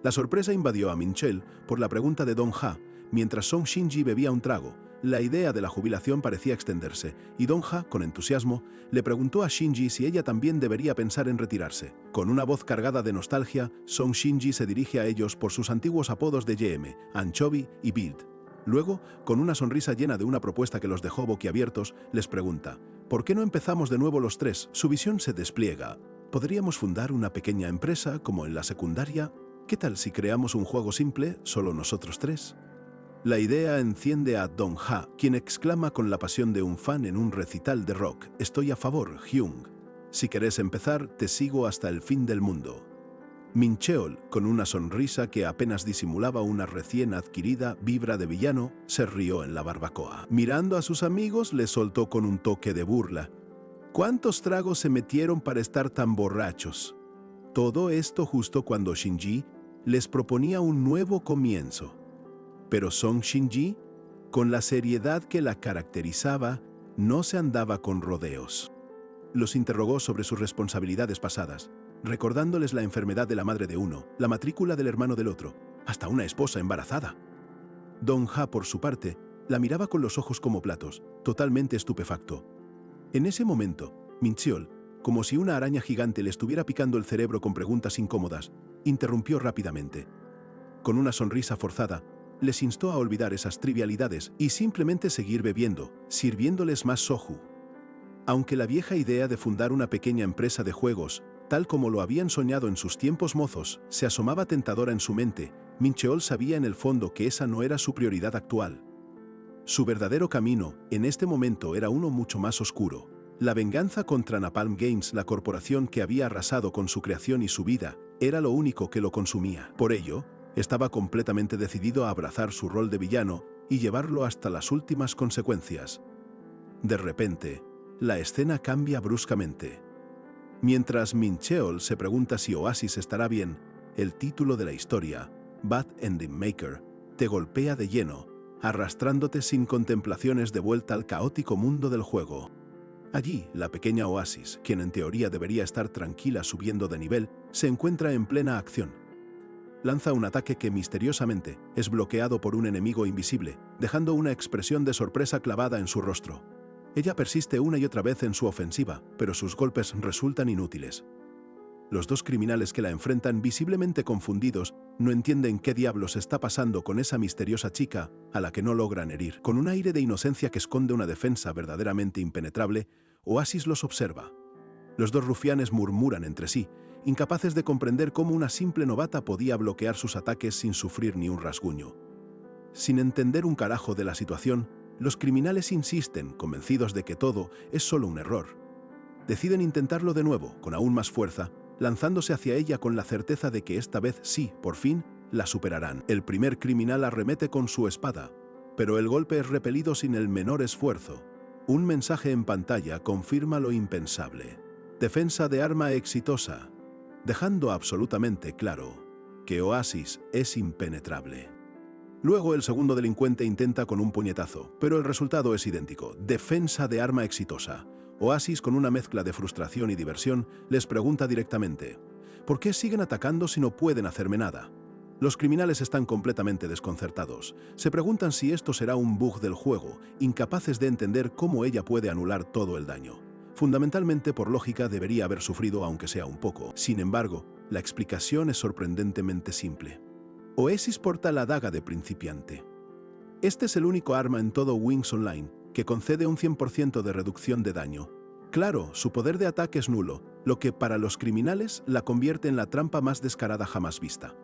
La sorpresa invadió a Minchol por la pregunta de Dong-ha, mientras Song Shin-ji bebía un trago. La idea de la jubilación parecía extenderse, y Dong-ha, con entusiasmo, le preguntó a Shin-ji si ella también debería pensar en retirarse. Con una voz cargada de nostalgia, Song Shin-ji se dirige a ellos por sus antiguos apodos de YM, Anchovy y Build. Luego, con una sonrisa llena de una propuesta que los dejó boquiabiertos, les pregunta, ¿por qué no empezamos de nuevo los tres? Su visión se despliega. ¿Podríamos fundar una pequeña empresa como en la secundaria? ¿Qué tal si creamos un juego simple, solo nosotros tres? La idea enciende a Dong-ha, quien exclama con la pasión de un fan en un recital de rock: «Estoy a favor, Hyung. Si querés empezar, te sigo hasta el fin del mundo». Mincheol, con una sonrisa que apenas disimulaba una recién adquirida vibra de villano, se rió en la barbacoa. Mirando a sus amigos, les soltó con un toque de burla: «¿Cuántos tragos se metieron para estar tan borrachos? Todo esto justo cuando Shinji les proponía un nuevo comienzo. Pero Song Shinji, con la seriedad que la caracterizaba, no se andaba con rodeos. Los interrogó sobre sus responsabilidades pasadas, recordándoles la enfermedad de la madre de uno, la matrícula del hermano del otro, hasta una esposa embarazada. Don Ha, por su parte, la miraba con los ojos como platos, totalmente estupefacto. En ese momento, Mincheol, como si una araña gigante le estuviera picando el cerebro con preguntas incómodas, interrumpió rápidamente. Con una sonrisa forzada, les instó a olvidar esas trivialidades y simplemente seguir bebiendo, sirviéndoles más soju. Aunque la vieja idea de fundar una pequeña empresa de juegos, tal como lo habían soñado en sus tiempos mozos, se asomaba tentadora en su mente, Mincheol sabía en el fondo que esa no era su prioridad actual. Su verdadero camino, en este momento, era uno mucho más oscuro. La venganza contra Napalm Games, la corporación que había arrasado con su creación y su vida, era lo único que lo consumía. Por ello, estaba completamente decidido a abrazar su rol de villano y llevarlo hasta las últimas consecuencias. De repente, la escena cambia bruscamente. Mientras Mincheol se pregunta si Oasis estará bien, el título de la historia, Bad Ending Maker, te golpea de lleno, arrastrándote sin contemplaciones de vuelta al caótico mundo del juego. Allí, la pequeña Oasis, quien en teoría debería estar tranquila subiendo de nivel, se encuentra en plena acción. Lanza un ataque que misteriosamente es bloqueado por un enemigo invisible, dejando una expresión de sorpresa clavada en su rostro. Ella persiste una y otra vez en su ofensiva, pero sus golpes resultan inútiles. Los dos criminales que la enfrentan, visiblemente confundidos, no entienden qué diablos está pasando con esa misteriosa chica a la que no logran herir. Con un aire de inocencia que esconde una defensa verdaderamente impenetrable, Oasis los observa. Los dos rufianes murmuran entre sí, incapaces de comprender cómo una simple novata podía bloquear sus ataques sin sufrir ni un rasguño. Sin entender un carajo de la situación, los criminales insisten, convencidos de que todo es solo un error. Deciden intentarlo de nuevo, con aún más fuerza, lanzándose hacia ella con la certeza de que esta vez sí, por fin, la superarán. El primer criminal arremete con su espada, pero el golpe es repelido sin el menor esfuerzo. Un mensaje en pantalla confirma lo impensable. Defensa de arma exitosa, dejando absolutamente claro que Oasis es impenetrable. Luego el segundo delincuente intenta con un puñetazo, pero el resultado es idéntico. Defensa de arma exitosa. Oasis, con una mezcla de frustración y diversión, les pregunta directamente: ¿por qué siguen atacando si no pueden hacerme nada? Los criminales están completamente desconcertados. Se preguntan si esto será un bug del juego, incapaces de entender cómo ella puede anular todo el daño. Fundamentalmente, por lógica, debería haber sufrido aunque sea un poco. Sin embargo, la explicación es sorprendentemente simple. Oasis porta la daga de principiante. Este es el único arma en todo Wings Online que concede un 100% de reducción de daño. Claro, su poder de ataque es nulo, lo que para los criminales la convierte en la trampa más descarada jamás vista.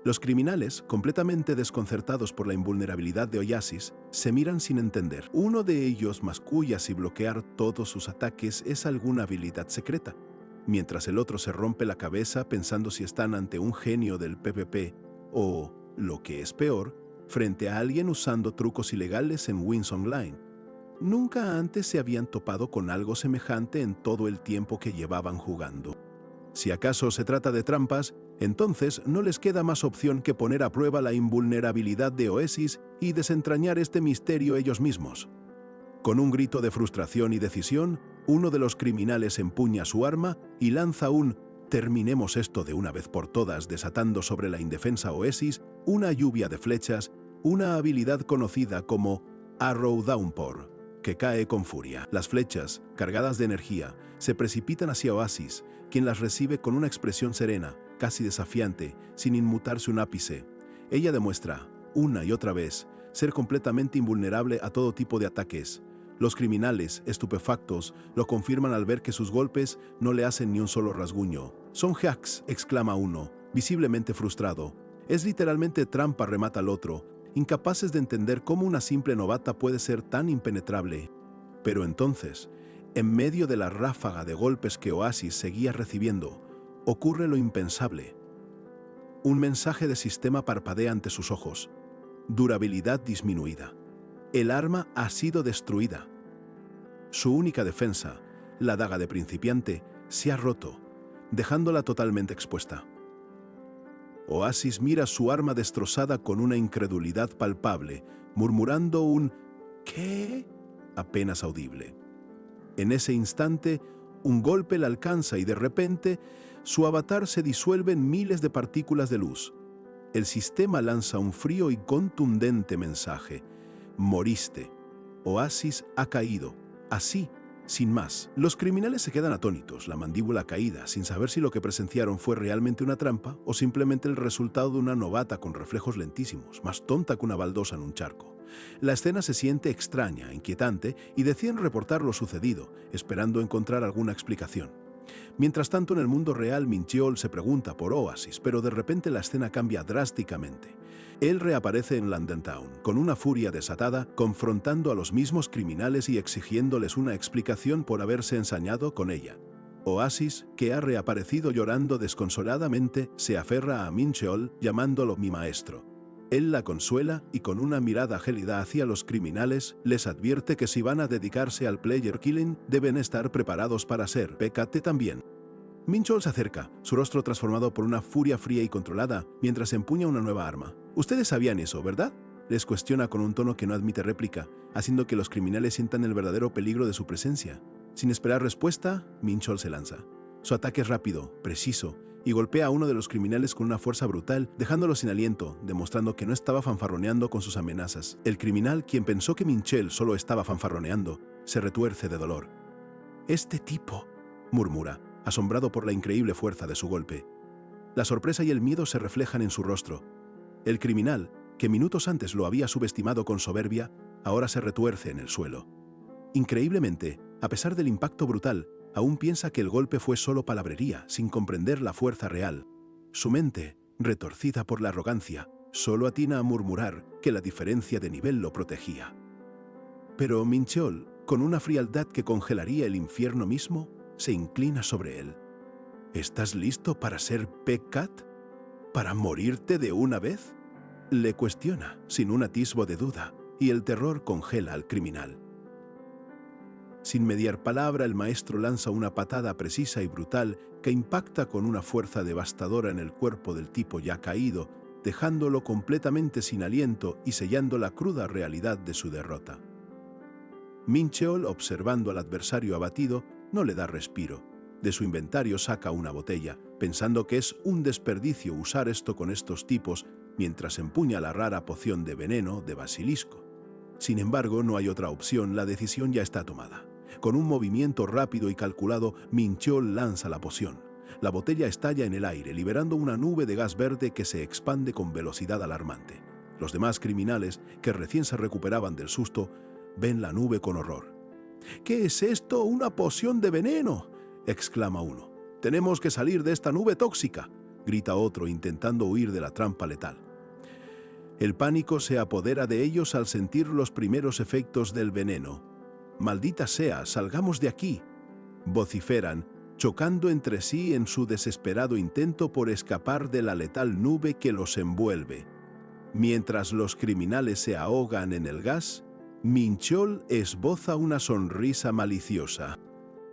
Los criminales, completamente desconcertados por la invulnerabilidad de Oasis, se miran sin entender. Uno de ellos masculla si bloquear todos sus ataques es alguna habilidad secreta, mientras el otro se rompe la cabeza pensando si están ante un genio del PvP o, lo que es peor, frente a alguien usando trucos ilegales en Wings Online. Nunca antes se habían topado con algo semejante en todo el tiempo que llevaban jugando. Si acaso se trata de trampas, entonces no les queda más opción que poner a prueba la invulnerabilidad de Oasis y desentrañar este misterio ellos mismos. Con un grito de frustración y decisión, uno de los criminales empuña su arma y lanza un «terminemos esto de una vez por todas», desatando sobre la indefensa Oasis una lluvia de flechas, una habilidad conocida como Arrow Downpour, que cae con furia. Las flechas, cargadas de energía, se precipitan hacia Oasis, quien las recibe con una expresión serena, casi desafiante, sin inmutarse un ápice. Ella demuestra, una y otra vez, ser completamente invulnerable a todo tipo de ataques. Los criminales, estupefactos, lo confirman al ver que sus golpes no le hacen ni un solo rasguño. «Son hacks», exclama uno, visiblemente frustrado. «Es literalmente trampa», remata el otro, incapaces de entender cómo una simple novata puede ser tan impenetrable. Pero entonces, en medio de la ráfaga de golpes que Oasis seguía recibiendo, ocurre lo impensable. Un mensaje de sistema parpadea ante sus ojos. Durabilidad disminuida. El arma ha sido destruida. Su única defensa, la daga de principiante, se ha roto. dejándola totalmente expuesta. Oasis mira su arma destrozada con una incredulidad palpable, murmurando un ¿qué? Apenas audible. En ese instante, un golpe la alcanza y de repente, su avatar se disuelve en miles de partículas de luz. El sistema lanza un frío y contundente mensaje. Moriste. Oasis ha caído. Así, sin más. Los criminales se quedan atónitos, la mandíbula caída, sin saber si lo que presenciaron fue realmente una trampa o simplemente el resultado de una novata con reflejos lentísimos, más tonta que una baldosa en un charco. La escena se siente extraña, inquietante, y deciden reportar lo sucedido, esperando encontrar alguna explicación. Mientras tanto, en el mundo real, Mincheol se pregunta por Oasis, pero de repente la escena cambia drásticamente. Él reaparece en London Town, con una furia desatada, confrontando a los mismos criminales y exigiéndoles una explicación por haberse ensañado con ella. Oasis, que ha reaparecido llorando desconsoladamente, se aferra a Mincheol, llamándolo mi maestro. Él la consuela y con una mirada gélida hacia los criminales, les advierte que si van a dedicarse al player killing, deben estar preparados para ser pecate también. Mincheol se acerca, su rostro transformado por una furia fría y controlada, mientras empuña una nueva arma. «Ustedes sabían eso, ¿verdad?», les cuestiona con un tono que no admite réplica, haciendo que los criminales sientan el verdadero peligro de su presencia. Sin esperar respuesta, Mincheol se lanza. Su ataque es rápido, preciso, y golpea a uno de los criminales con una fuerza brutal, dejándolo sin aliento, demostrando que no estaba fanfarroneando con sus amenazas. El criminal, quien pensó que Mincheol solo estaba fanfarroneando, se retuerce de dolor. «Este tipo», murmura, asombrado por la increíble fuerza de su golpe. La sorpresa y el miedo se reflejan en su rostro. El criminal, que minutos antes lo había subestimado con soberbia, ahora se retuerce en el suelo. Increíblemente, a pesar del impacto brutal, aún piensa que el golpe fue solo palabrería, sin comprender la fuerza real. Su mente, retorcida por la arrogancia, solo atina a murmurar que la diferencia de nivel lo protegía. Pero Mincheol, con una frialdad que congelaría el infierno mismo, se inclina sobre él. ¿Estás listo para ser Pecat? ¿Para morirte de una vez? Le cuestiona, sin un atisbo de duda, y el terror congela al criminal. Sin mediar palabra, el maestro lanza una patada precisa y brutal que impacta con una fuerza devastadora en el cuerpo del tipo ya caído, dejándolo completamente sin aliento y sellando la cruda realidad de su derrota. Mincheol, observando al adversario abatido, no le da respiro. De su inventario saca una botella, pensando que es un desperdicio usar esto con estos tipos, mientras empuña la rara poción de veneno de basilisco. Sin embargo, no hay otra opción, la decisión ya está tomada. Con un movimiento rápido y calculado, Mincheol lanza la poción. La botella estalla en el aire, liberando una nube de gas verde que se expande con velocidad alarmante. Los demás criminales, que recién se recuperaban del susto, ven la nube con horror. «¿Qué es esto? ¡Una poción de veneno!», exclama uno. «Tenemos que salir de esta nube tóxica», grita otro, intentando huir de la trampa letal. El pánico se apodera de ellos al sentir los primeros efectos del veneno. «Maldita sea, salgamos de aquí», vociferan, chocando entre sí en su desesperado intento por escapar de la letal nube que los envuelve. Mientras los criminales se ahogan en el gas, Mincheol esboza una sonrisa maliciosa.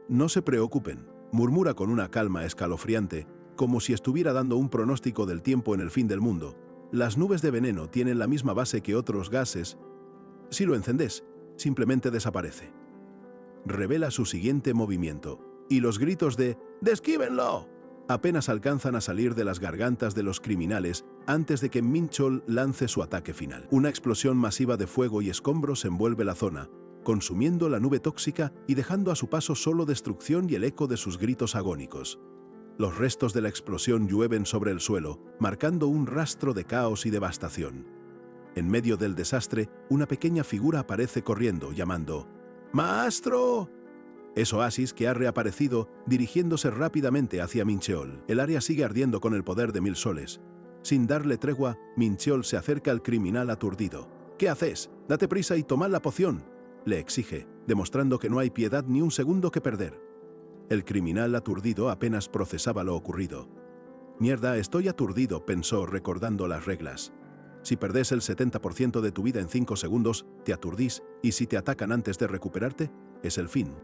«No se preocupen», murmura con una calma escalofriante, como si estuviera dando un pronóstico del tiempo en el fin del mundo. «Las nubes de veneno tienen la misma base que otros gases. Si lo encendés, simplemente desaparece». Revela su siguiente movimiento, y los gritos de «¡Desquívenlo!» apenas alcanzan a salir de las gargantas de los criminales antes de que Mincheol lance su ataque final. Una explosión masiva de fuego y escombros envuelve la zona, consumiendo la nube tóxica y dejando a su paso solo destrucción y el eco de sus gritos agónicos. Los restos de la explosión llueven sobre el suelo, marcando un rastro de caos y devastación. En medio del desastre, una pequeña figura aparece corriendo, llamando «¡Maestro!». Es Oasis, que ha reaparecido, dirigiéndose rápidamente hacia Mincheol. El área sigue ardiendo con el poder de 1000 soles. Sin darle tregua, Mincheol se acerca al criminal aturdido. «¿Qué haces? Date prisa y tomad la poción», le exige, demostrando que no hay piedad ni un segundo que perder. El criminal aturdido apenas procesaba lo ocurrido. «Mierda, estoy aturdido», pensó, recordando las reglas. Si perdés el 70% de tu vida en 5 segundos, te aturdís, y si te atacan antes de recuperarte, es el fin.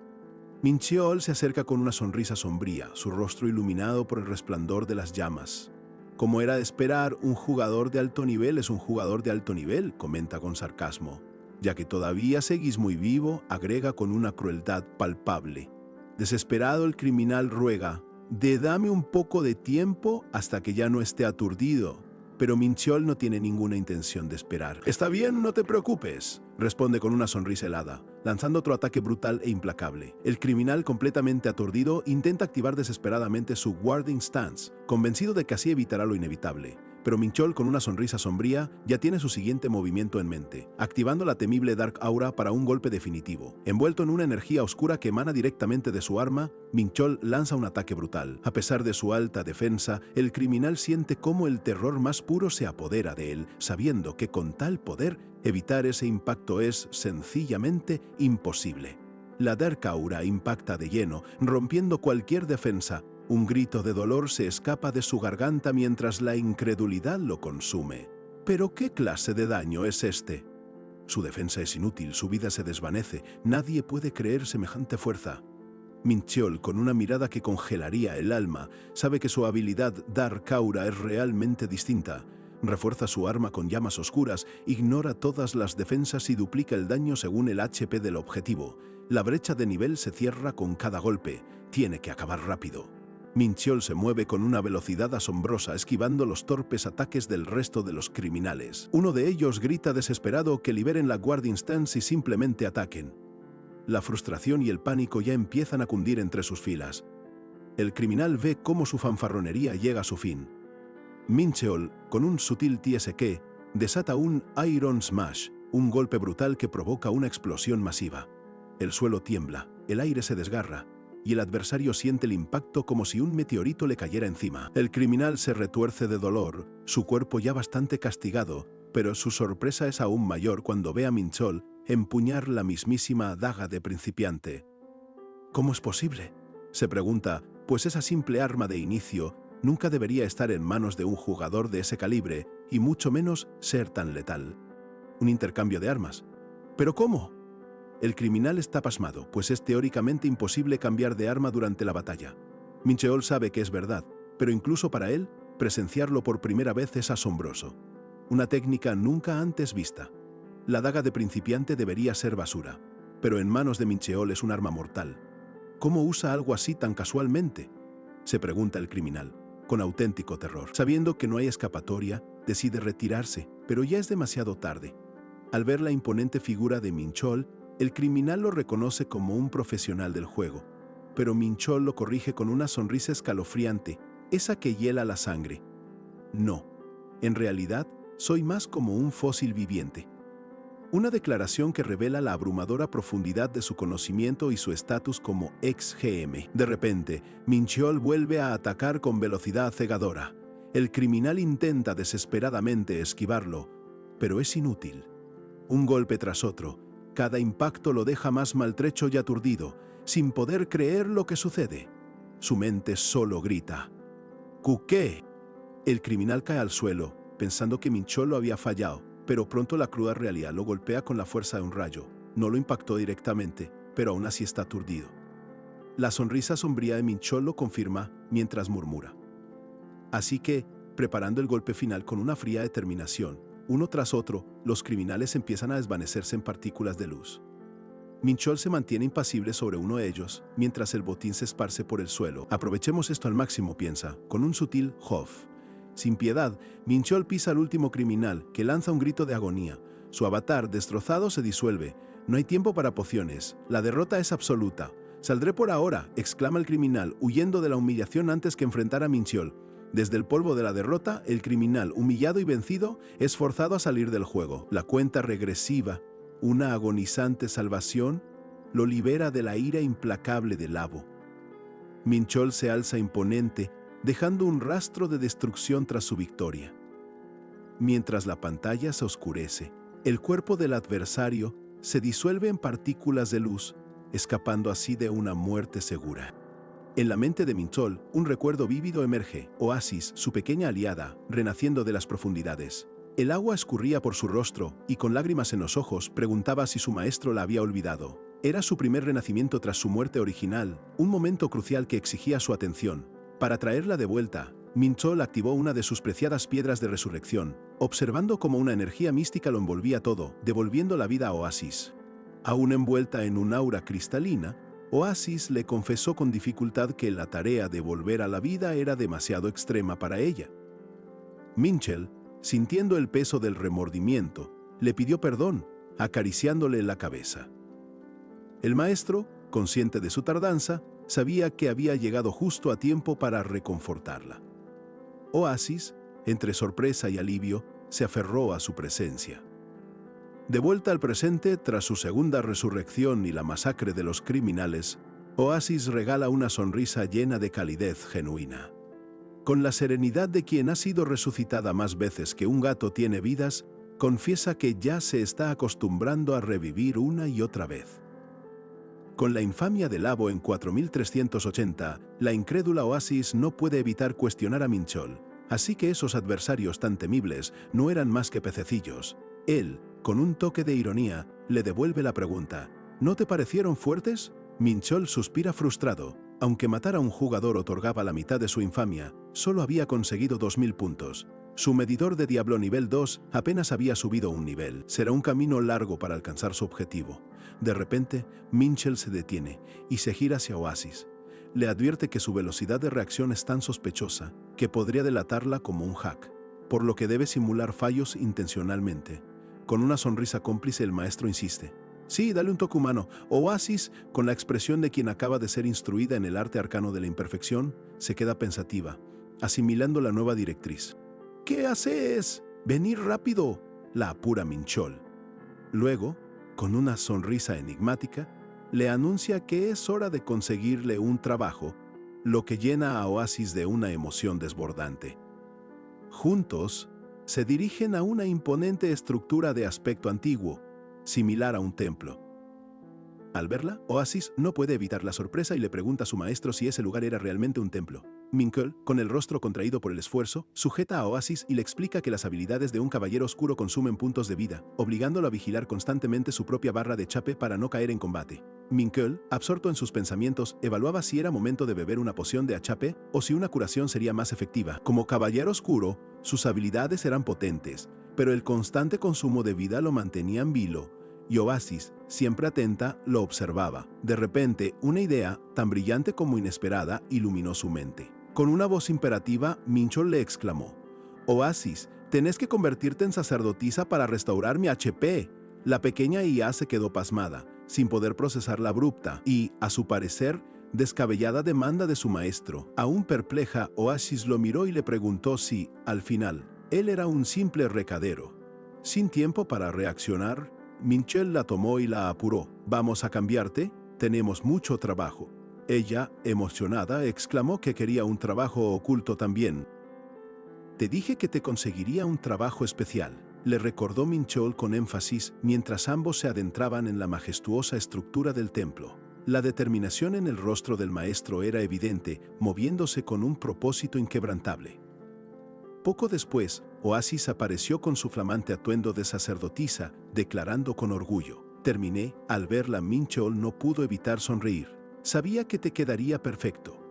Mincheol se acerca con una sonrisa sombría, su rostro iluminado por el resplandor de las llamas. Como era de esperar, un jugador de alto nivel es un jugador de alto nivel, comenta con sarcasmo. Ya que todavía seguís muy vivo, agrega con una crueldad palpable. Desesperado, el criminal ruega: dame un poco de tiempo hasta que ya no esté aturdido. Pero Mincheol no tiene ninguna intención de esperar. Está bien, no te preocupes, responde con una sonrisa helada, lanzando otro ataque brutal e implacable. El criminal, completamente aturdido, intenta activar desesperadamente su Warding Stance, convencido de que así evitará lo inevitable. Pero Mincheol, con una sonrisa sombría, ya tiene su siguiente movimiento en mente, activando la temible Dark Aura para un golpe definitivo. Envuelto en una energía oscura que emana directamente de su arma, Mincheol lanza un ataque brutal. A pesar de su alta defensa, el criminal siente cómo el terror más puro se apodera de él, sabiendo que con tal poder, evitar ese impacto es sencillamente imposible. La Dark Aura impacta de lleno, rompiendo cualquier defensa. Un grito de dolor se escapa de su garganta mientras la incredulidad lo consume. ¿Pero qué clase de daño es este? Su defensa es inútil, su vida se desvanece, nadie puede creer semejante fuerza. Mincheol, con una mirada que congelaría el alma, sabe que su habilidad Dark Aura es realmente distinta. Refuerza su arma con llamas oscuras, ignora todas las defensas y duplica el daño según el HP del objetivo. La brecha de nivel se cierra con cada golpe. Tiene que acabar rápido. Mincheol se mueve con una velocidad asombrosa, esquivando los torpes ataques del resto de los criminales. Uno de ellos grita desesperado que liberen la Guarding Stance y simplemente ataquen. La frustración y el pánico ya empiezan a cundir entre sus filas. El criminal ve cómo su fanfarronería llega a su fin. Mincheol, con un sutil TSK, desata un Iron Smash, un golpe brutal que provoca una explosión masiva. El suelo tiembla, el aire se desgarra, y el adversario siente el impacto como si un meteorito le cayera encima. El criminal se retuerce de dolor, su cuerpo ya bastante castigado, pero su sorpresa es aún mayor cuando ve a Mincheol empuñar la mismísima daga de principiante. ¿Cómo es posible?, se pregunta, pues esa simple arma de inicio nunca debería estar en manos de un jugador de ese calibre, y mucho menos ser tan letal. Un intercambio de armas. ¿Pero cómo? El criminal está pasmado, pues es teóricamente imposible cambiar de arma durante la batalla. Mincheol sabe que es verdad, pero incluso para él, presenciarlo por primera vez es asombroso. Una técnica nunca antes vista. La daga de principiante debería ser basura, pero en manos de Mincheol es un arma mortal. ¿Cómo usa algo así tan casualmente?, se pregunta el criminal, con auténtico terror. Sabiendo que no hay escapatoria, decide retirarse, pero ya es demasiado tarde. Al ver la imponente figura de Mincheol, el criminal lo reconoce como un profesional del juego, pero Mincheol lo corrige con una sonrisa escalofriante, esa que hiela la sangre. No, en realidad, soy más como un fósil viviente. Una declaración que revela la abrumadora profundidad de su conocimiento y su estatus como ex-GM. De repente, Mincheol vuelve a atacar con velocidad cegadora. El criminal intenta desesperadamente esquivarlo, pero es inútil. Un golpe tras otro, cada impacto lo deja más maltrecho y aturdido, sin poder creer lo que sucede. Su mente solo grita: ¡Cuqué! El criminal cae al suelo, pensando que Mincheol lo había fallado, pero pronto la cruda realidad lo golpea con la fuerza de un rayo. No lo impactó directamente, pero aún así está aturdido. La sonrisa sombría de Mincheol lo confirma mientras murmura. Así que, preparando el golpe final con una fría determinación, uno tras otro, los criminales empiezan a desvanecerse en partículas de luz. Mincheol se mantiene impasible sobre uno de ellos, mientras el botín se esparce por el suelo. Aprovechemos esto al máximo, piensa, con un sutil huff. Sin piedad, Mincheol pisa al último criminal, que lanza un grito de agonía. Su avatar, destrozado, se disuelve. No hay tiempo para pociones. La derrota es absoluta. «Saldré por ahora», exclama el criminal, huyendo de la humillación antes que enfrentar a Mincheol. Desde el polvo de la derrota, el criminal, humillado y vencido, es forzado a salir del juego. La cuenta regresiva, una agonizante salvación, lo libera de la ira implacable del Labo. Mincheol se alza imponente, dejando un rastro de destrucción tras su victoria. Mientras la pantalla se oscurece, el cuerpo del adversario se disuelve en partículas de luz, escapando así de una muerte segura. En la mente de Mincheol, un recuerdo vívido emerge: Oasis, su pequeña aliada, renaciendo de las profundidades. El agua escurría por su rostro y con lágrimas en los ojos preguntaba si su maestro la había olvidado. Era su primer renacimiento tras su muerte original, un momento crucial que exigía su atención. Para traerla de vuelta, Minchol activó una de sus preciadas piedras de resurrección, observando cómo una energía mística lo envolvía todo, devolviendo la vida a Oasis. Aún envuelta en un aura cristalina, Oasis le confesó con dificultad que la tarea de volver a la vida era demasiado extrema para ella. Minchel, sintiendo el peso del remordimiento, le pidió perdón, acariciándole la cabeza. El maestro, consciente de su tardanza, sabía que había llegado justo a tiempo para reconfortarla. Oasis, entre sorpresa y alivio, se aferró a su presencia. De vuelta al presente, tras su segunda resurrección y la masacre de los criminales, Oasis regala una sonrisa llena de calidez genuina. Con la serenidad de quien ha sido resucitada más veces que un gato tiene vidas, confiesa que ya se está acostumbrando a revivir una y otra vez. Con la infamia de Labo en 4380, la incrédula Oasis no puede evitar cuestionar a Minchol, así que esos adversarios tan temibles no eran más que pececillos. Él, con un toque de ironía, le devuelve la pregunta: ¿no te parecieron fuertes? Minchol suspira frustrado. Aunque matar a un jugador otorgaba la mitad de su infamia, solo había conseguido 2000 puntos. Su medidor de Diablo nivel 2 apenas había subido un nivel. Será un camino largo para alcanzar su objetivo. De repente, Minchel se detiene y se gira hacia Oasis. Le advierte que su velocidad de reacción es tan sospechosa que podría delatarla como un hack, por lo que debe simular fallos intencionalmente. Con una sonrisa cómplice, el maestro insiste: sí, dale un toque humano. Oasis, con la expresión de quien acaba de ser instruida en el arte arcano de la imperfección, se queda pensativa, asimilando la nueva directriz. ¿Qué haces? Venir rápido, la apura Minchol. Luego, con una sonrisa enigmática, le anuncia que es hora de conseguirle un trabajo, lo que llena a Oasis de una emoción desbordante. Juntos, se dirigen a una imponente estructura de aspecto antiguo, similar a un templo. Al verla, Oasis no puede evitar la sorpresa y le pregunta a su maestro si ese lugar era realmente un templo. Minchel, con el rostro contraído por el esfuerzo, sujeta a Oasis y le explica que las habilidades de un caballero oscuro consumen puntos de vida, obligándolo a vigilar constantemente su propia barra de chape para no caer en combate. Minchel, absorto en sus pensamientos, evaluaba si era momento de beber una poción de achape o si una curación sería más efectiva. Como caballero oscuro, sus habilidades eran potentes, pero el constante consumo de vida lo mantenía en vilo, y Oasis, siempre atenta, lo observaba. De repente, una idea, tan brillante como inesperada, iluminó su mente. Con una voz imperativa, Minchol le exclamó: Oasis, tenés que convertirte en sacerdotisa para restaurar mi HP. La pequeña IA se quedó pasmada, sin poder procesar la abrupta y, a su parecer, descabellada demanda de su maestro. Aún perpleja, Oasis lo miró y le preguntó si, al final, él era un simple recadero. Sin tiempo para reaccionar, Minchel la tomó y la apuró. ¿Vamos a cambiarte? Tenemos mucho trabajo. Ella, emocionada, exclamó que quería un trabajo oculto también. Te dije que te conseguiría un trabajo especial, le recordó Minchol con énfasis mientras ambos se adentraban en la majestuosa estructura del templo. La determinación en el rostro del maestro era evidente, moviéndose con un propósito inquebrantable. Poco después, Oasis apareció con su flamante atuendo de sacerdotisa, declarando con orgullo: terminé. Al verla, Minchol no pudo evitar sonreír. Sabía que te quedaría perfecto.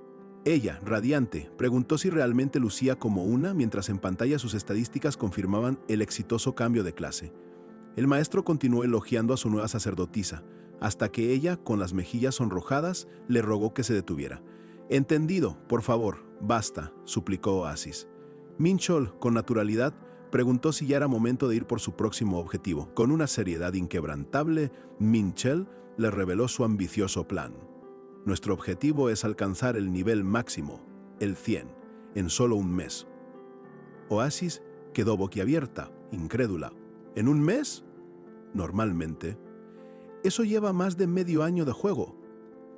Ella, radiante, preguntó si realmente lucía como una mientras en pantalla sus estadísticas confirmaban el exitoso cambio de clase. El maestro continuó elogiando a su nueva sacerdotisa, hasta que ella, con las mejillas sonrojadas, le rogó que se detuviera. Entendido, por favor, basta, suplicó Oasis. Minchol, con naturalidad, preguntó si ya era momento de ir por su próximo objetivo. Con una seriedad inquebrantable, Minchel le reveló su ambicioso plan. Nuestro objetivo es alcanzar el nivel máximo, el 100, en solo un mes. Oasis quedó boquiabierta, incrédula. ¿En un mes? Normalmente. Eso lleva más de medio año de juego.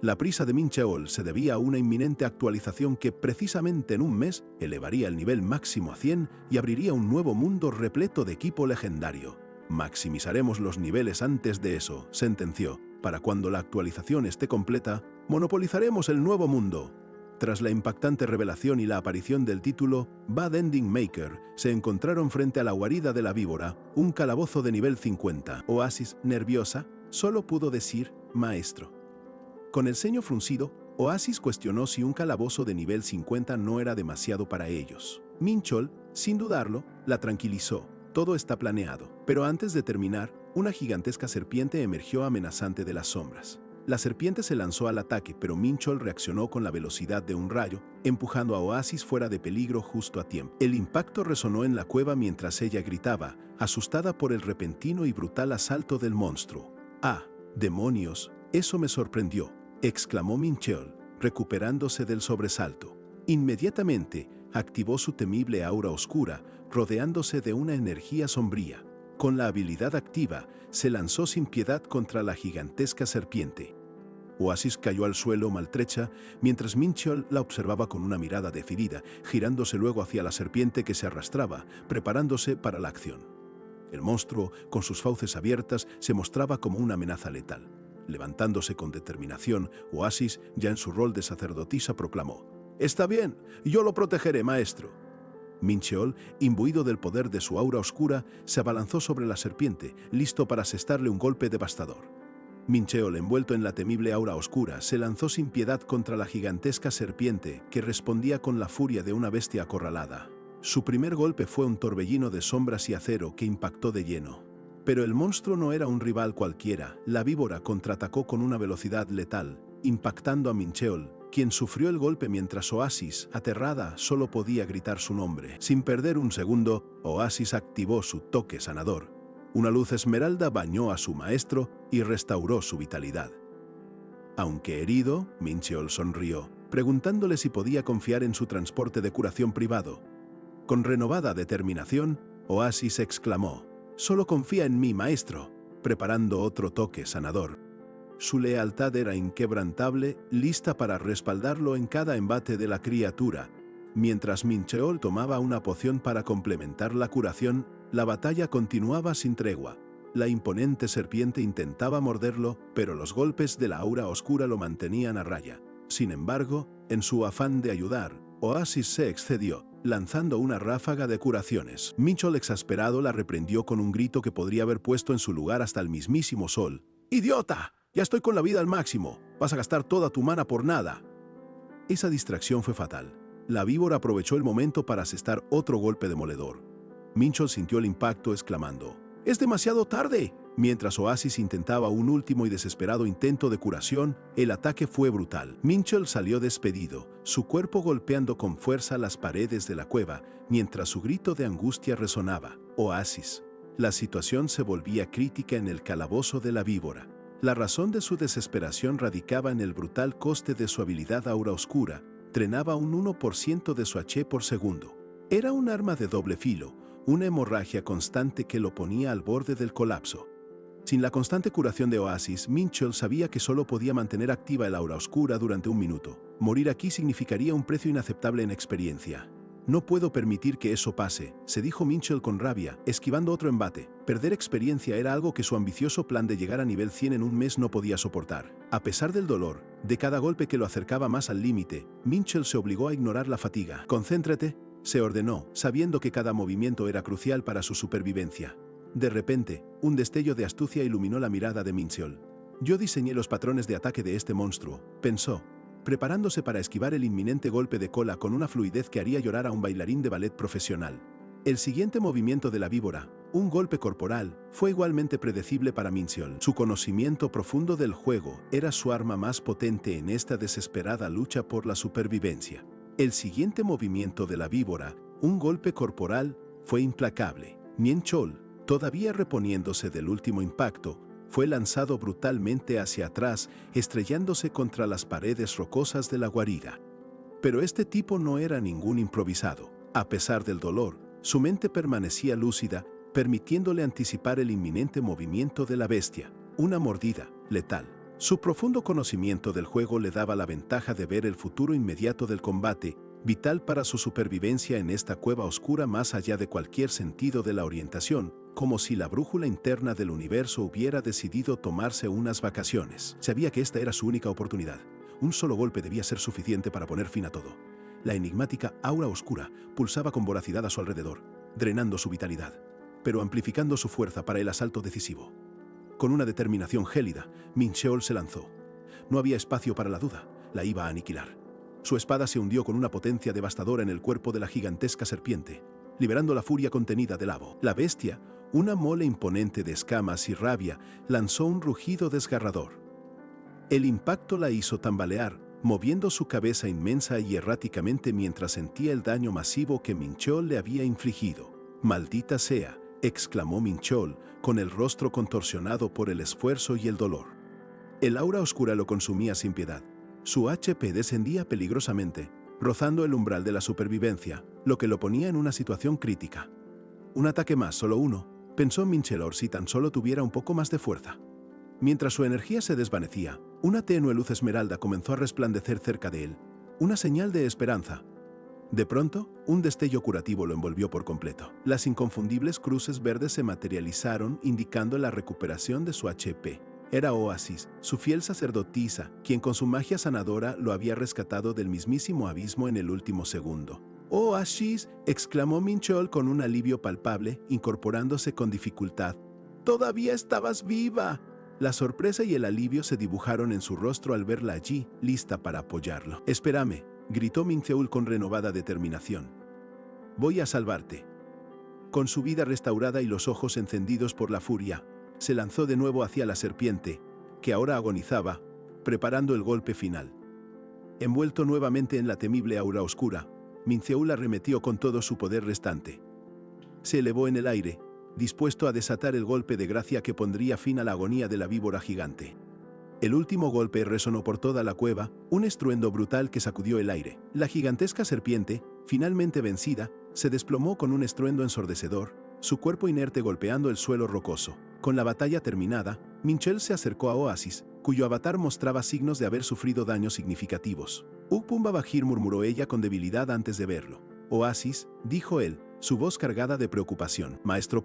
La prisa de Minchel se debía a una inminente actualización que precisamente en un mes elevaría el nivel máximo a 100 y abriría un nuevo mundo repleto de equipo legendario. Maximizaremos los niveles antes de eso, sentenció. Para cuando la actualización esté completa, monopolizaremos el nuevo mundo. Tras la impactante revelación y la aparición del título, Bad Ending Maker se encontraron frente a la guarida de la víbora, un calabozo de nivel 50. Oasis, nerviosa, solo pudo decir: maestro. Con el ceño fruncido, Oasis cuestionó si un calabozo de nivel 50 no era demasiado para ellos. Minchol, sin dudarlo, la tranquilizó. Todo está planeado. Pero antes de terminar, una gigantesca serpiente emergió amenazante de las sombras. La serpiente se lanzó al ataque, pero Minchol reaccionó con la velocidad de un rayo, empujando a Oasis fuera de peligro justo a tiempo. El impacto resonó en la cueva mientras ella gritaba, asustada por el repentino y brutal asalto del monstruo. ¡Ah, demonios! Eso me sorprendió, exclamó Minchol, recuperándose del sobresalto. Inmediatamente, activó su temible aura oscura, rodeándose de una energía sombría. Con la habilidad activa, se lanzó sin piedad contra la gigantesca serpiente. Oasis cayó al suelo maltrecha, mientras Minchol la observaba con una mirada decidida, girándose luego hacia la serpiente que se arrastraba, preparándose para la acción. El monstruo, con sus fauces abiertas, se mostraba como una amenaza letal. Levantándose con determinación, Oasis, ya en su rol de sacerdotisa, proclamó: «Está bien, yo lo protegeré, maestro». Minchol, imbuido del poder de su aura oscura, se abalanzó sobre la serpiente, listo para asestarle un golpe devastador. Minchol, envuelto en la temible aura oscura, se lanzó sin piedad contra la gigantesca serpiente, que respondía con la furia de una bestia acorralada. Su primer golpe fue un torbellino de sombras y acero que impactó de lleno. Pero el monstruo no era un rival cualquiera. La víbora contraatacó con una velocidad letal, impactando a Minchol, quien sufrió el golpe mientras Oasis, aterrada, solo podía gritar su nombre. Sin perder un segundo, Oasis activó su toque sanador. Una luz esmeralda bañó a su maestro y restauró su vitalidad. Aunque herido, Minchol sonrió, preguntándole si podía confiar en su transporte de curación privado. Con renovada determinación, Oasis exclamó: «Solo confía en mí, maestro», preparando otro toque sanador. Su lealtad era inquebrantable, lista para respaldarlo en cada embate de la criatura. Mientras Minchol tomaba una poción para complementar la curación, la batalla continuaba sin tregua. La imponente serpiente intentaba morderlo, pero los golpes de la aura oscura lo mantenían a raya. Sin embargo, en su afán de ayudar, Oasis se excedió, lanzando una ráfaga de curaciones. Minchol, exasperado, la reprendió con un grito que podría haber puesto en su lugar hasta el mismísimo sol. «¡Idiota! Ya estoy con la vida al máximo. Vas a gastar toda tu mana por nada». Esa distracción fue fatal. La víbora aprovechó el momento para asestar otro golpe demoledor. Minchol sintió el impacto, exclamando: «¡Es demasiado tarde!». Mientras Oasis intentaba un último y desesperado intento de curación, el ataque fue brutal. Minchol salió despedido, su cuerpo golpeando con fuerza las paredes de la cueva, mientras su grito de angustia resonaba: «Oasis». La situación se volvía crítica en el calabozo de la víbora. La razón de su desesperación radicaba en el brutal coste de su habilidad aura oscura. Drenaba un 1% de su HP por segundo. Era un arma de doble filo, una hemorragia constante que lo ponía al borde del colapso. Sin la constante curación de Oasis, Minchol sabía que solo podía mantener activa el aura oscura durante un minuto. Morir aquí significaría un precio inaceptable en experiencia. «No puedo permitir que eso pase», se dijo Minchol con rabia, esquivando otro embate. Perder experiencia era algo que su ambicioso plan de llegar a nivel 100 en un mes no podía soportar. A pesar del dolor, de cada golpe que lo acercaba más al límite, Minchol se obligó a ignorar la fatiga. «Concéntrate», se ordenó, sabiendo que cada movimiento era crucial para su supervivencia. De repente, un destello de astucia iluminó la mirada de Minchol. «Yo diseñé los patrones de ataque de este monstruo», pensó, preparándose para esquivar el inminente golpe de cola con una fluidez que haría llorar a un bailarín de ballet profesional. El siguiente movimiento de la víbora, un golpe corporal, fue igualmente predecible para Minchol. Su conocimiento profundo del juego era su arma más potente en esta desesperada lucha por la supervivencia. El siguiente movimiento de la víbora, un golpe corporal, fue implacable. Minchol, todavía reponiéndose del último impacto, fue lanzado brutalmente hacia atrás, estrellándose contra las paredes rocosas de la guarida. Pero este tipo no era ningún improvisado. A pesar del dolor, su mente permanecía lúcida, permitiéndole anticipar el inminente movimiento de la bestia, una mordida letal. Su profundo conocimiento del juego le daba la ventaja de ver el futuro inmediato del combate, vital para su supervivencia en esta cueva oscura más allá de cualquier sentido de la orientación, como si la brújula interna del universo hubiera decidido tomarse unas vacaciones. Sabía que esta era su única oportunidad. Un solo golpe debía ser suficiente para poner fin a todo. La enigmática aura oscura pulsaba con voracidad a su alrededor, drenando su vitalidad, pero amplificando su fuerza para el asalto decisivo. Con una determinación gélida, Mincheol se lanzó. No había espacio para la duda, la iba a aniquilar. Su espada se hundió con una potencia devastadora en el cuerpo de la gigantesca serpiente, liberando la furia contenida del abo. La bestia, una mole imponente de escamas y rabia, lanzó un rugido desgarrador. El impacto la hizo tambalear, moviendo su cabeza inmensa y erráticamente mientras sentía el daño masivo que Mincheol le había infligido. «Maldita sea», exclamó Mincheol, con el rostro contorsionado por el esfuerzo y el dolor. El aura oscura lo consumía sin piedad. Su HP descendía peligrosamente, rozando el umbral de la supervivencia, lo que lo ponía en una situación crítica. Un ataque más, solo uno, pensó Mincheol si tan solo tuviera un poco más de fuerza. Mientras su energía se desvanecía, una tenue luz esmeralda comenzó a resplandecer cerca de él, una señal de esperanza. De pronto, un destello curativo lo envolvió por completo. Las inconfundibles cruces verdes se materializaron, indicando la recuperación de su HP. Era Oasis, su fiel sacerdotisa, quien con su magia sanadora lo había rescatado del mismísimo abismo en el último segundo. «Oasis», exclamó Mincheol con un alivio palpable, incorporándose con dificultad. «¡Todavía estabas viva!». La sorpresa y el alivio se dibujaron en su rostro al verla allí, lista para apoyarlo. «Espérame», gritó Mincheol con renovada determinación. «Voy a salvarte». Con su vida restaurada y los ojos encendidos por la furia, se lanzó de nuevo hacia la serpiente, que ahora agonizaba, preparando el golpe final. Envuelto nuevamente en la temible aura oscura, Mincheol arremetió con todo su poder restante. Se elevó en el aire, dispuesto a desatar el golpe de gracia que pondría fin a la agonía de la víbora gigante. El último golpe resonó por toda la cueva, un estruendo brutal que sacudió el aire. La gigantesca serpiente, finalmente vencida, se desplomó con un estruendo ensordecedor, su cuerpo inerte golpeando el suelo rocoso. Con la batalla terminada, Mincheol se acercó a Oasis, cuyo avatar mostraba signos de haber sufrido daños significativos. «Ukpumbabajir», murmuró ella con debilidad antes de verlo. «Oasis», dijo él, su voz cargada de preocupación. «Maestro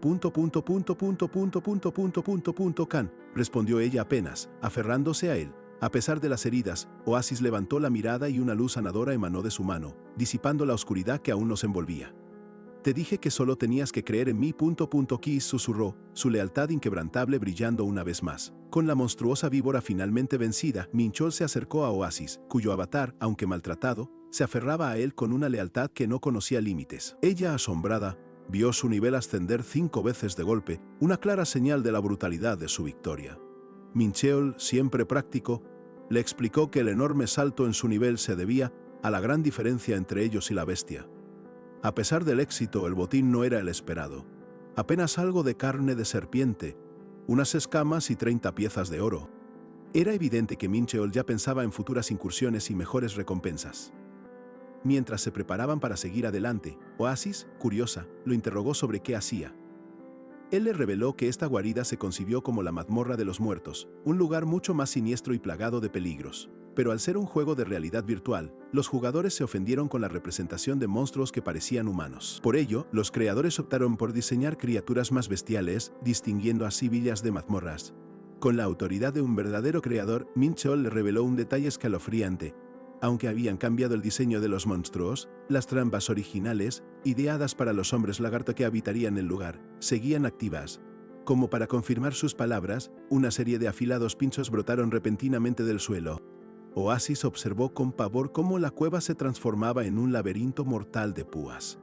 Can», respondió ella apenas, aferrándose a él. A pesar de las heridas, Oasis levantó la mirada y una luz sanadora emanó de su mano, disipando la oscuridad que aún nos envolvía. «Te dije que solo tenías que creer en mí». Kiss susurró, su lealtad inquebrantable brillando una vez más. Con la monstruosa víbora finalmente vencida, Mincheol se acercó a Oasis, cuyo avatar, aunque maltratado, se aferraba a él con una lealtad que no conocía límites. Ella, asombrada, vio su nivel ascender 5 veces de golpe, una clara señal de la brutalidad de su victoria. Mincheol, siempre práctico, le explicó que el enorme salto en su nivel se debía a la gran diferencia entre ellos y la bestia. A pesar del éxito, el botín no era el esperado. Apenas algo de carne de serpiente, unas escamas y 30 piezas de oro. Era evidente que Mincheol ya pensaba en futuras incursiones y mejores recompensas. Mientras se preparaban para seguir adelante, Oasis, curiosa, lo interrogó sobre qué hacía. Él le reveló que esta guarida se concibió como la mazmorra de los muertos, un lugar mucho más siniestro y plagado de peligros. Pero al ser un juego de realidad virtual, los jugadores se ofendieron con la representación de monstruos que parecían humanos. Por ello, los creadores optaron por diseñar criaturas más bestiales, distinguiendo así villas de mazmorras. Con la autoridad de un verdadero creador, Mincheol le reveló un detalle escalofriante. Aunque habían cambiado el diseño de los monstruos, las trampas originales, ideadas para los hombres lagarto que habitarían el lugar, seguían activas. Como para confirmar sus palabras, una serie de afilados pinchos brotaron repentinamente del suelo. Oasis observó con pavor cómo la cueva se transformaba en un laberinto mortal de púas.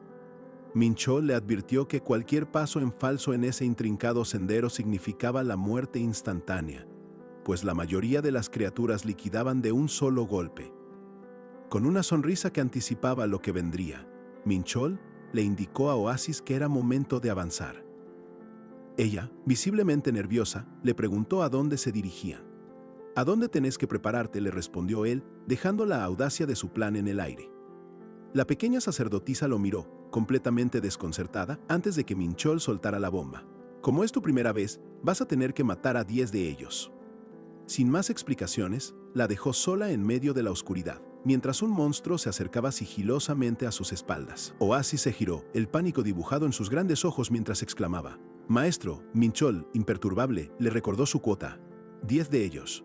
Mincheol le advirtió que cualquier paso en falso en ese intrincado sendero significaba la muerte instantánea, pues la mayoría de las criaturas liquidaban de un solo golpe. Con una sonrisa que anticipaba lo que vendría, Mincheol le indicó a Oasis que era momento de avanzar. Ella, visiblemente nerviosa, le preguntó a dónde se dirigían. «¿A dónde tenés que prepararte?», le respondió él, dejando la audacia de su plan en el aire. La pequeña sacerdotisa lo miró, completamente desconcertada, antes de que Mincheol soltara la bomba. «Como es tu primera vez, vas a tener que matar a 10 de ellos». Sin más explicaciones, la dejó sola en medio de la oscuridad, mientras un monstruo se acercaba sigilosamente a sus espaldas. Oasis se giró, el pánico dibujado en sus grandes ojos mientras exclamaba. «Maestro», Mincheol, imperturbable, le recordó su cuota. 10 de ellos.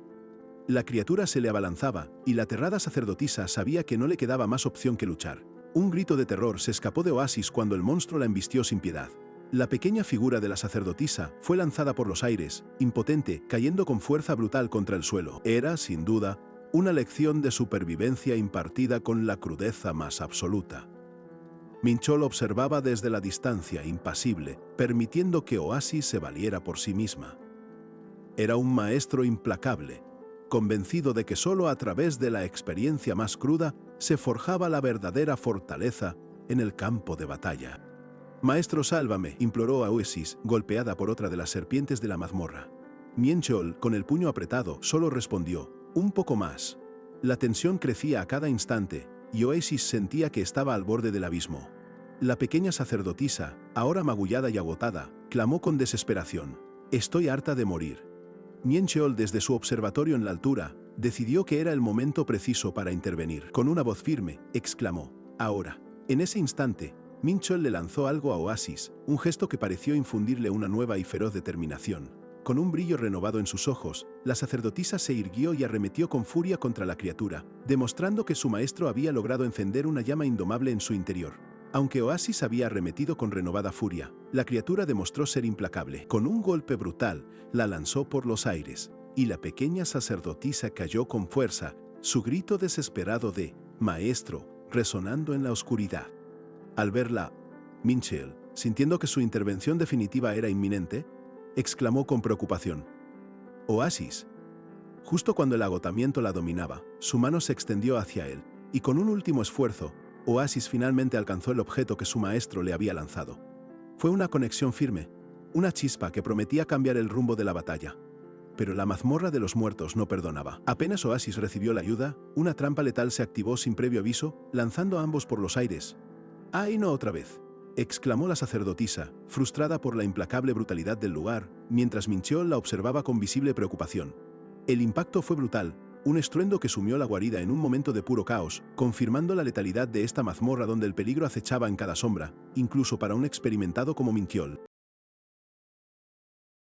La criatura se le abalanzaba, y la aterrada sacerdotisa sabía que no le quedaba más opción que luchar. Un grito de terror se escapó de Oasis cuando el monstruo la embistió sin piedad. La pequeña figura de la sacerdotisa fue lanzada por los aires, impotente, cayendo con fuerza brutal contra el suelo. Era, sin duda, una lección de supervivencia impartida con la crudeza más absoluta. Minchol observaba desde la distancia, impasible, permitiendo que Oasis se valiera por sí misma. Era un maestro implacable, convencido de que solo a través de la experiencia más cruda se forjaba la verdadera fortaleza en el campo de batalla. «Maestro, sálvame», imploró a Oasis, golpeada por otra de las serpientes de la mazmorra. Minchol, con el puño apretado, solo respondió, «Un poco más». La tensión crecía a cada instante, y Oasis sentía que estaba al borde del abismo. La pequeña sacerdotisa, ahora magullada y agotada, clamó con desesperación, «Estoy harta de morir». Minchol, desde su observatorio en la altura, decidió que era el momento preciso para intervenir. Con una voz firme, exclamó, «Ahora». En ese instante, Minchol le lanzó algo a Oasis, un gesto que pareció infundirle una nueva y feroz determinación. Con un brillo renovado en sus ojos, la sacerdotisa se irguió y arremetió con furia contra la criatura, demostrando que su maestro había logrado encender una llama indomable en su interior. Aunque Oasis había arremetido con renovada furia, la criatura demostró ser implacable. Con un golpe brutal, la lanzó por los aires, y la pequeña sacerdotisa cayó con fuerza, su grito desesperado de «Maestro», resonando en la oscuridad. Al verla, Minchol, sintiendo que su intervención definitiva era inminente, exclamó con preocupación, «Oasis». Justo cuando el agotamiento la dominaba, su mano se extendió hacia él, y con un último esfuerzo, Oasis finalmente alcanzó el objeto que su maestro le había lanzado. Fue una conexión firme, una chispa que prometía cambiar el rumbo de la batalla. Pero la mazmorra de los muertos no perdonaba. Apenas Oasis recibió la ayuda, una trampa letal se activó sin previo aviso, lanzando a ambos por los aires. «¡Ay, no otra vez!», exclamó la sacerdotisa, frustrada por la implacable brutalidad del lugar, mientras Minchol la observaba con visible preocupación. El impacto fue brutal, un estruendo que sumió la guarida en un momento de puro caos, confirmando la letalidad de esta mazmorra donde el peligro acechaba en cada sombra, incluso para un experimentado como Minchol.